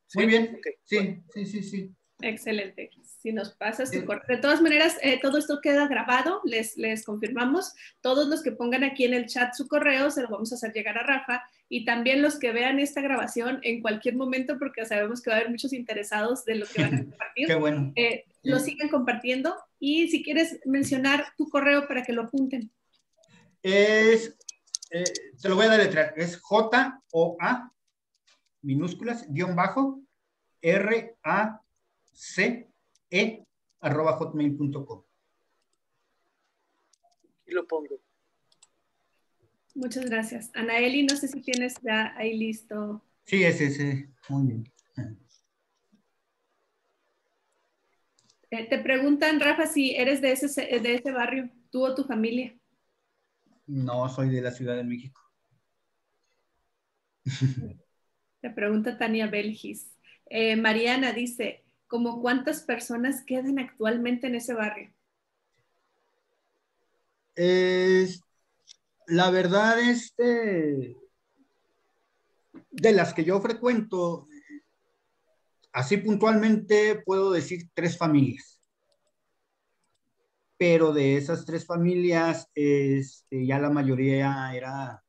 ¿Sí? muy bien. Okay, sí, bueno. sí. Excelente. Si nos pasas tu correo. De todas maneras, todo esto queda grabado, les confirmamos. Todos los que pongan aquí en el chat su correo, se lo vamos a hacer llegar a Rafa. Y también los que vean esta grabación en cualquier momento, porque sabemos que va a haber muchos interesados de lo que van a compartir. Qué bueno. Lo siguen compartiendo. Y si quieres mencionar tu correo para que lo apunten. Se lo voy a deletrear. Es JOA, minúsculas, _ RACE @hotmail.com. Y lo pongo. Muchas gracias. Anaeli, no sé si tienes ya ahí listo. Sí, ese. Muy bien. Te preguntan, Rafa, si eres de ese barrio, tú o tu familia. No, soy de la Ciudad de México. Te pregunta Tania Belgis. Mariana dice, ¿cómo cuántas personas quedan actualmente en ese barrio? La verdad, de las que yo frecuento, así puntualmente puedo decir 3 familias. Pero de esas 3 familias, ya la mayoría era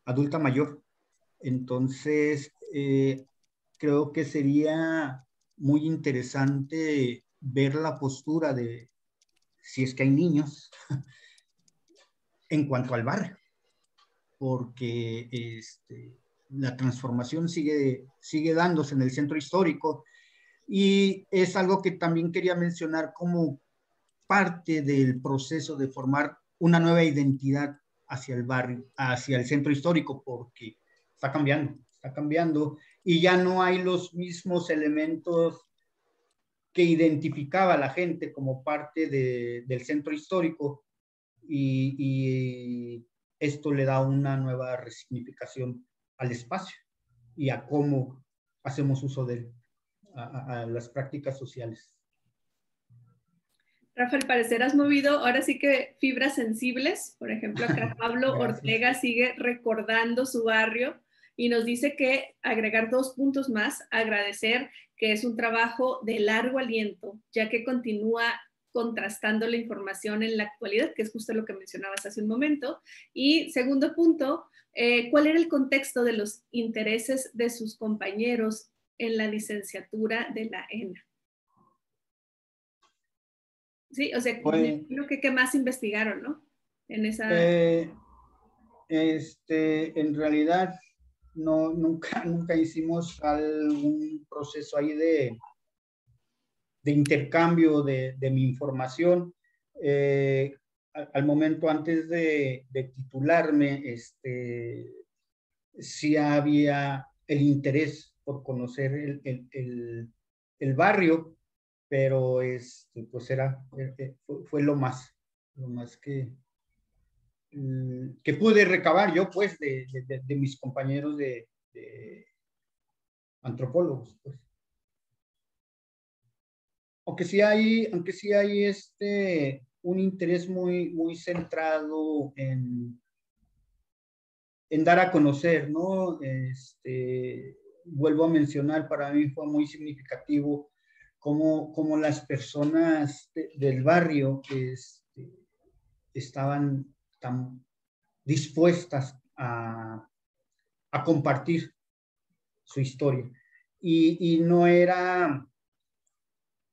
adulta mayor. Entonces, creo que sería muy interesante ver la postura de, si es que hay niños, en cuanto al barrio, porque la transformación sigue dándose en el centro histórico y es algo que también quería mencionar como parte del proceso de formar una nueva identidad hacia el barrio, hacia el centro histórico, porque está cambiando y ya no hay los mismos elementos que identificaba a la gente como parte del centro histórico y esto le da una nueva resignificación al espacio y a cómo hacemos uso de él, a las prácticas sociales. Rafa, al parecer has movido ahora sí que fibras sensibles. Por ejemplo, acá Pablo Ortega sigue recordando su barrio y nos dice que agregar 2 puntos más, agradecer que es un trabajo de largo aliento, ya que continúa contrastando la información en la actualidad, que es justo lo que mencionabas hace un momento. Y segundo punto, ¿cuál era el contexto de los intereses de sus compañeros en la licenciatura de la ENA? Sí, o sea, creo que qué más investigaron, ¿no? En esa... en realidad, nunca hicimos algún proceso ahí de intercambio de mi información. Al momento antes de titularme, sí había el interés por conocer el barrio, pero pues fue lo más que pude recabar yo, pues, de mis compañeros de antropólogos, pues. Aunque sí hay un interés muy centrado en dar a conocer, ¿no? Vuelvo a mencionar, para mí fue muy significativo cómo las personas del barrio estaban tan dispuestas a compartir su historia. Y no era,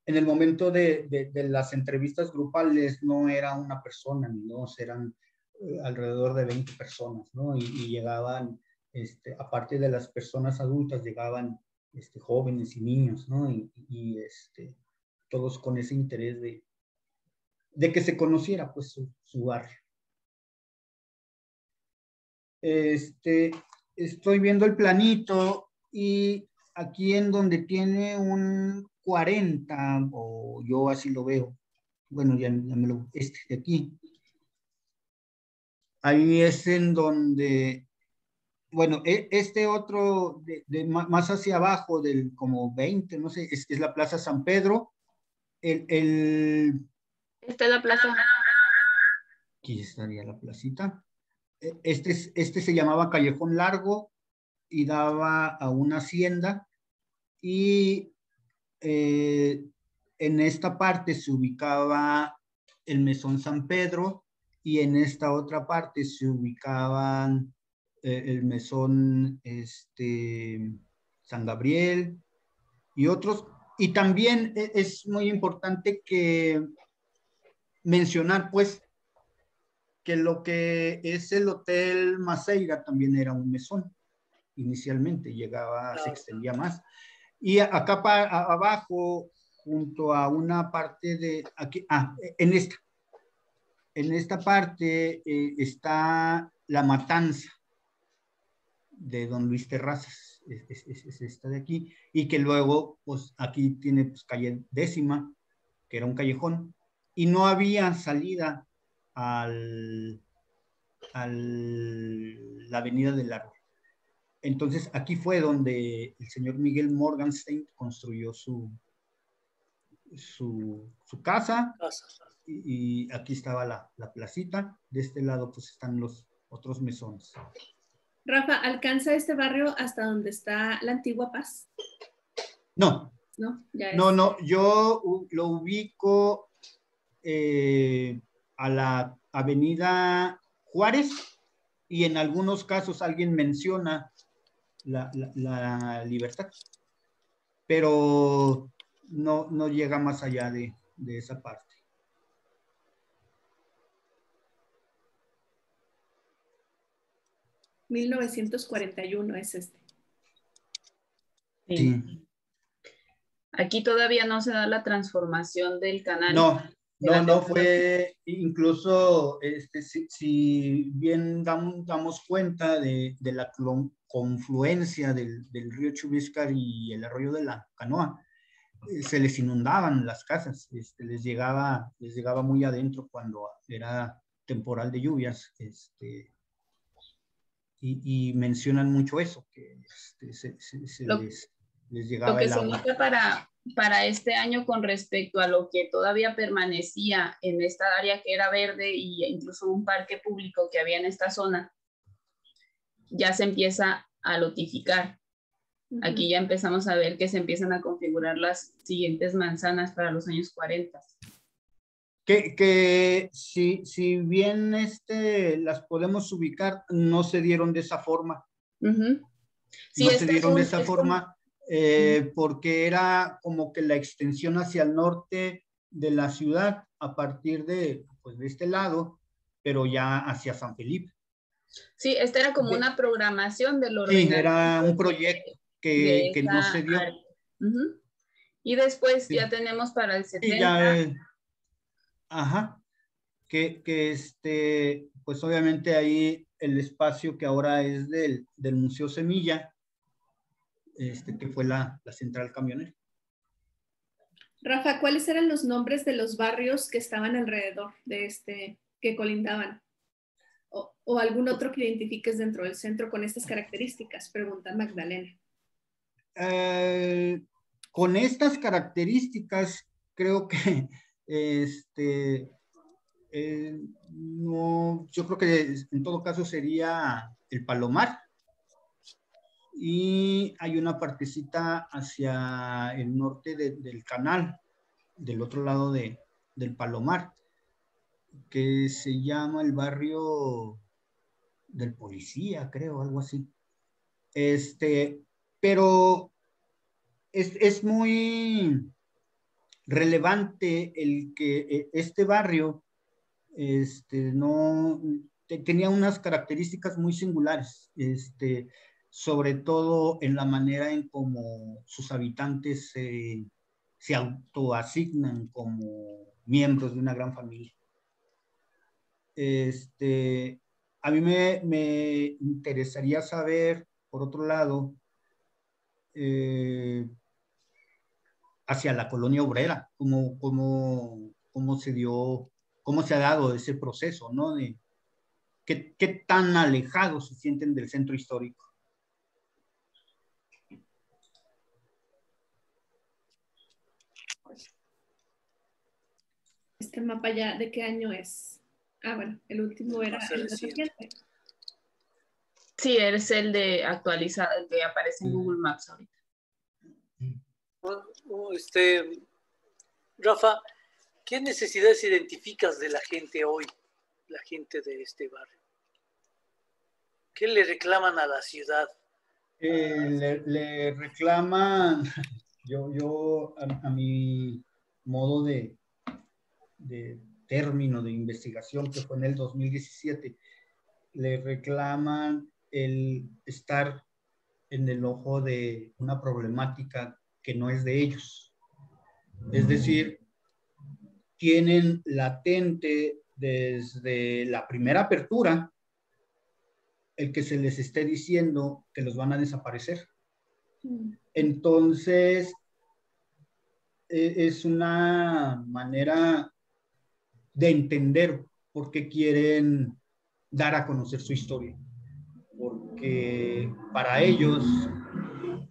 en el momento de las entrevistas grupales, no era una persona, ¿no? Eran alrededor de 20 personas, ¿no? Y llegaban, aparte de las personas adultas, llegaban jóvenes y niños, ¿no? Y todos con ese interés de que se conociera, pues, su barrio. Estoy viendo el planito y aquí en donde tiene un 40, o yo así lo veo, bueno, ya me lo, de aquí, ahí es en donde, bueno, este otro, más hacia abajo, del como 20, no sé, es la Plaza San Pedro. Esta es la plaza. Aquí estaría la placita. Este se llamaba Callejón Largo y daba a una hacienda, y en esta parte se ubicaba el Mesón San Pedro, y en esta otra parte se ubicaban el Mesón San Gabriel y otros. Y también es muy importante que mencionar, pues, que lo que es el Hotel Maceira también era un mesón inicialmente, se extendía más. Y acá abajo, junto a una parte de aquí, en esta parte está la matanza de don Luis Terrazas, es esta de aquí, y que luego, pues aquí tiene pues, calle 10ª, que era un callejón, y no había salida a la avenida del Árbol. Entonces aquí fue donde el señor Miguel Morgenstern construyó su casa, y aquí estaba la placita. De este lado pues están los otros mesones. Rafa, ¿alcanza este barrio hasta donde está la antigua Paz? No. No, ya es. No, yo lo ubico a la avenida Juárez, y en algunos casos alguien menciona la Libertad, pero no llega más allá de esa parte. ¿1941 es este? Sí. Aquí todavía no se da la transformación del canal. No fue, incluso si bien damos cuenta de la confluencia del río Chubiscar y el arroyo de la Canoa, se les inundaban las casas, les llegaba muy adentro cuando era temporal de lluvias, y mencionan mucho eso, que les llegaba el agua. Lo que se nota para este año con respecto a lo que todavía permanecía en esta área que era verde, y incluso un parque público que había en esta zona, ya se empieza a lotificar. Aquí ya empezamos a ver que se empiezan a configurar las siguientes manzanas para los años 40. Que si bien las podemos ubicar, no se dieron de esa forma. Sí, no se dieron de esa forma porque era como que la extensión hacia el norte de la ciudad a partir de este lado, pero ya hacia San Felipe. Sí, esta era como una programación del ordenamiento. Sí, era un proyecto que no se dio. Y después ya tenemos para el 70. Sí, ya, pues obviamente ahí el espacio que ahora es del Museo Semilla, que fue la central camionera. Rafa, ¿cuáles eran los nombres de los barrios que estaban alrededor de que colindaban? ¿O algún otro que identifiques dentro del centro con estas características? Pregunta Magdalena. Con estas características, creo que no, yo creo que en todo caso sería el Palomar, y hay una partecita hacia el norte del canal, del otro lado del Palomar, que se llama el barrio del Policía, creo, algo así. Pero es muy relevante el que este barrio no tenía unas características muy singulares, sobre todo en la manera en cómo sus habitantes se autoasignan como miembros de una gran familia. A mí me interesaría saber, por otro lado, hacia la colonia obrera, cómo se dio, cómo se ha dado ese proceso, ¿no? qué tan alejados se sienten del centro histórico. Este mapa ya, ¿de qué año es? Ah, bueno, el último era el más reciente. Sí, es el de actualizado, el que aparece en Google Maps ahorita. Rafa, ¿qué necesidades identificas de la gente hoy, la gente de este barrio? ¿Qué le reclaman a la ciudad? Le reclaman, a mi modo de término de investigación, que fue en el 2017, le reclaman el estar en el ojo de una problemática que no es de ellos. Es decir, tienen latente desde la primera apertura el que se les esté diciendo que los van a desaparecer. Entonces, es una manera de entender por qué quieren dar a conocer su historia. Porque para ellos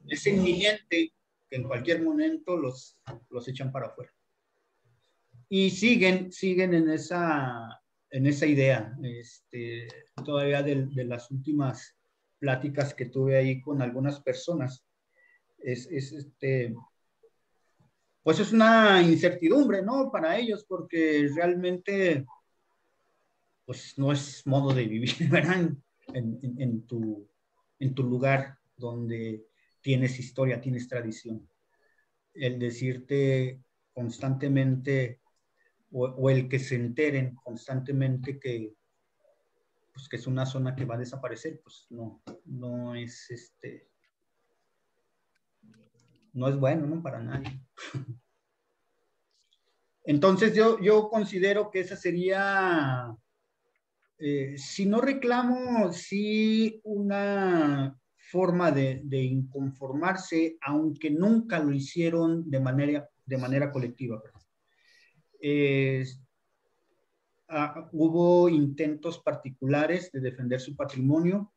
es inminente que en cualquier momento los echan para afuera. Y siguen en esa idea. Todavía de las últimas pláticas que tuve ahí con algunas personas, pues es una incertidumbre, ¿no? Para ellos, porque realmente, pues no es modo de vivir, ¿verdad? En tu lugar donde tienes historia, tienes tradición. El decirte constantemente, o el que se enteren constantemente que es una zona que va a desaparecer, pues no es no es bueno, ¿no? Para nadie. Entonces yo considero que esa sería, si no reclamo, sí una forma de inconformarse, aunque nunca lo hicieron de manera colectiva. Hubo intentos particulares de defender su patrimonio,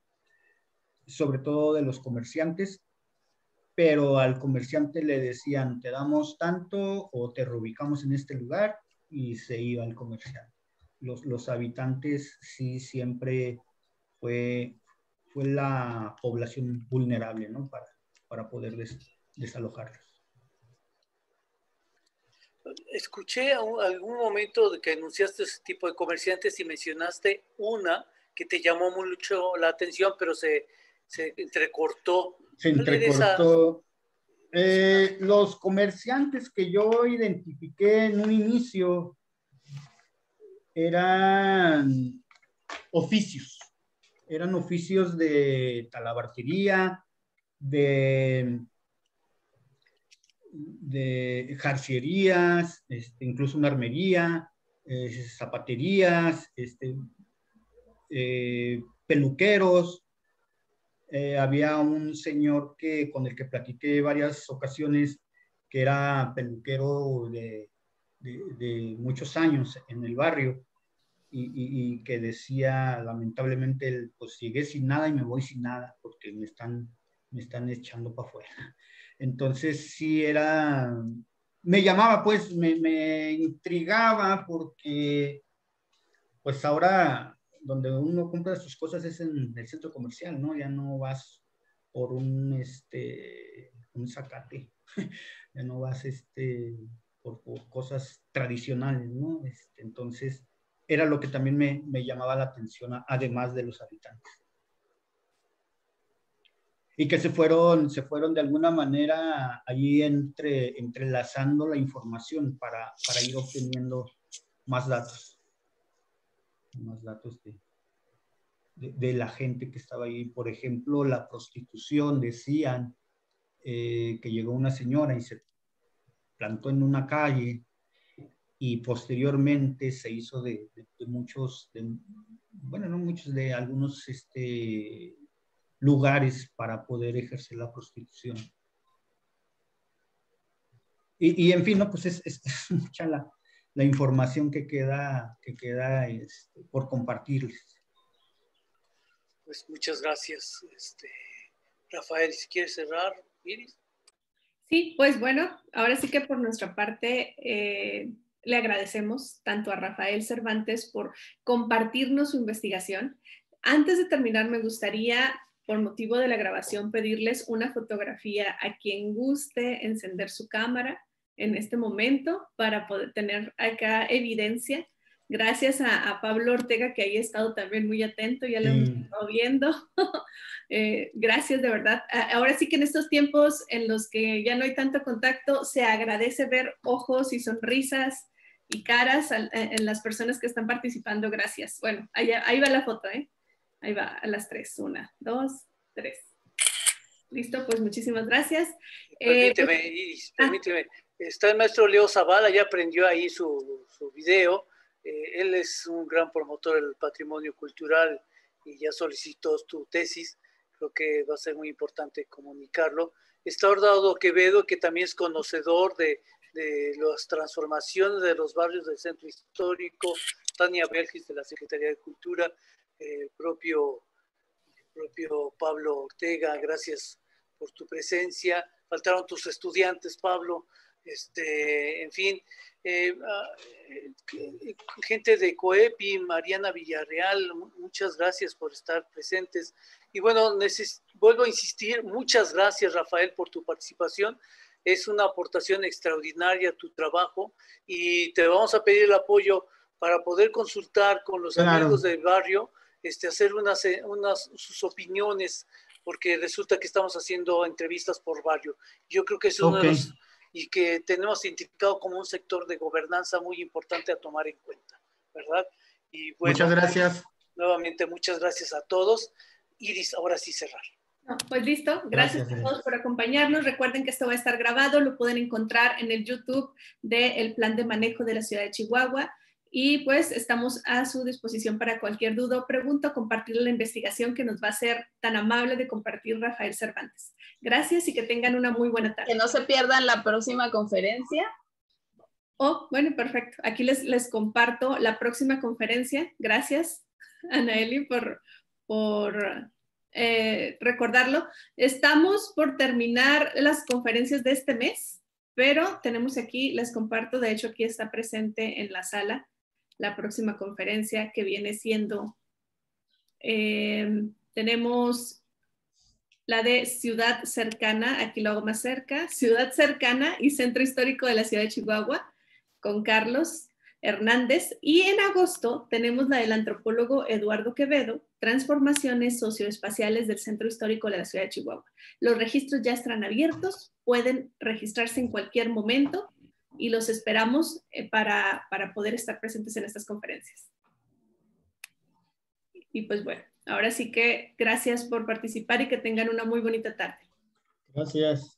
sobre todo de los comerciantes, pero al comerciante le decían, te damos tanto o te reubicamos en este lugar, y se iba el comerciante. Los habitantes sí siempre fue la población vulnerable, ¿no? Para poder desalojarlos. Escuché algún momento de que anunciaste ese tipo de comerciantes y mencionaste una que te llamó mucho la atención, pero se entrecortó. Se entrecortó. Los comerciantes que yo identifiqué en un inicio eran oficios de talabartería, de jarcierías, incluso una armería, zapaterías, peluqueros. Había un señor con el que platiqué varias ocasiones, que era peluquero de muchos años en el barrio, y que decía, lamentablemente, pues llegué sin nada y me voy sin nada, porque me están echando para afuera. Entonces sí me llamaba, pues me intrigaba, porque pues ahora donde uno compra sus cosas es en el centro comercial, ¿no? Ya no vas por un zacate, ya no vas por cosas tradicionales, ¿no? Entonces era lo que también me llamaba la atención, además de los habitantes. Y que se fueron de alguna manera ahí entrelazando la información para ir obteniendo más datos de la gente que estaba ahí. Por ejemplo, la prostitución, decían que llegó una señora y se plantó en una calle, y posteriormente se hizo de muchos, bueno, no muchos, de algunos lugares para poder ejercer la prostitución. Y en fin, ¿no? Pues es mucha la información que queda por compartirles. Pues muchas gracias, Rafael. Si quieres cerrar, Iris. Sí, pues bueno, ahora sí que por nuestra parte le agradecemos tanto a Rafael Cervantes por compartirnos su investigación. Antes de terminar, me gustaría, por motivo de la grabación, pedirles una fotografía a quien guste encender su cámara en este momento para poder tener acá evidencia. Gracias a Pablo Ortega, que ahí ha estado también muy atento, ya lo hemos estado viendo. Gracias, de verdad. Ahora sí que en estos tiempos en los que ya no hay tanto contacto, se agradece ver ojos y sonrisas y caras en las personas que están participando. Gracias. Bueno, ahí va la foto, ¿eh? Ahí va, a las 3. 1, 2, 3. Listo, pues muchísimas gracias. Permíteme, Iris, permíteme. Está el maestro Leo Zavala, ya aprendió ahí su video. Él es un gran promotor del patrimonio cultural y ya solicitó tu tesis. Creo que va a ser muy importante comunicarlo. Está Ordado Quevedo, que también es conocedor de las transformaciones de los barrios del centro histórico. Tania Belgis, de la Secretaría de Cultura. Propio Pablo Ortega, gracias por tu presencia. Faltaron tus estudiantes, Pablo. En fin, gente de COEPI, Mariana Villarreal, muchas gracias por estar presentes. Y bueno, vuelvo a insistir, muchas gracias, Rafael, por tu participación. Es una aportación extraordinaria a tu trabajo y te vamos a pedir el apoyo para poder consultar con los amigos del barrio, hacer sus opiniones, porque resulta que estamos haciendo entrevistas por barrio. Yo creo que es uno de los, y que tenemos identificado como un sector de gobernanza muy importante a tomar en cuenta, ¿verdad? Y bueno, muchas gracias. Nuevamente, muchas gracias a todos. Iris, ahora sí cerrar. No, pues listo, gracias a todos por acompañarnos. Recuerden que esto va a estar grabado, lo pueden encontrar en el YouTube del Plan de Manejo de la Ciudad de Chihuahua. Y pues estamos a su disposición para cualquier duda o pregunta, compartir la investigación que nos va a ser tan amable de compartir Rafael Cervantes. Gracias y que tengan una muy buena tarde. Que no se pierdan la próxima conferencia. Oh, bueno, perfecto. Aquí les comparto la próxima conferencia. Gracias, Anaeli, por recordarlo. Estamos por terminar las conferencias de este mes, pero tenemos aquí, les comparto, de hecho aquí está presente en la sala la próxima conferencia que viene siendo, tenemos la de Ciudad Cercana, aquí lo hago más cerca, Ciudad Cercana y Centro Histórico de la Ciudad de Chihuahua, con Carlos Hernández. Y en agosto tenemos la del antropólogo Eduardo Quevedo, Transformaciones socioespaciales del Centro Histórico de la Ciudad de Chihuahua. Los registros ya están abiertos, pueden registrarse en cualquier momento y los esperamos para poder estar presentes en estas conferencias. Y pues bueno, ahora sí que gracias por participar y que tengan una muy bonita tarde. Gracias.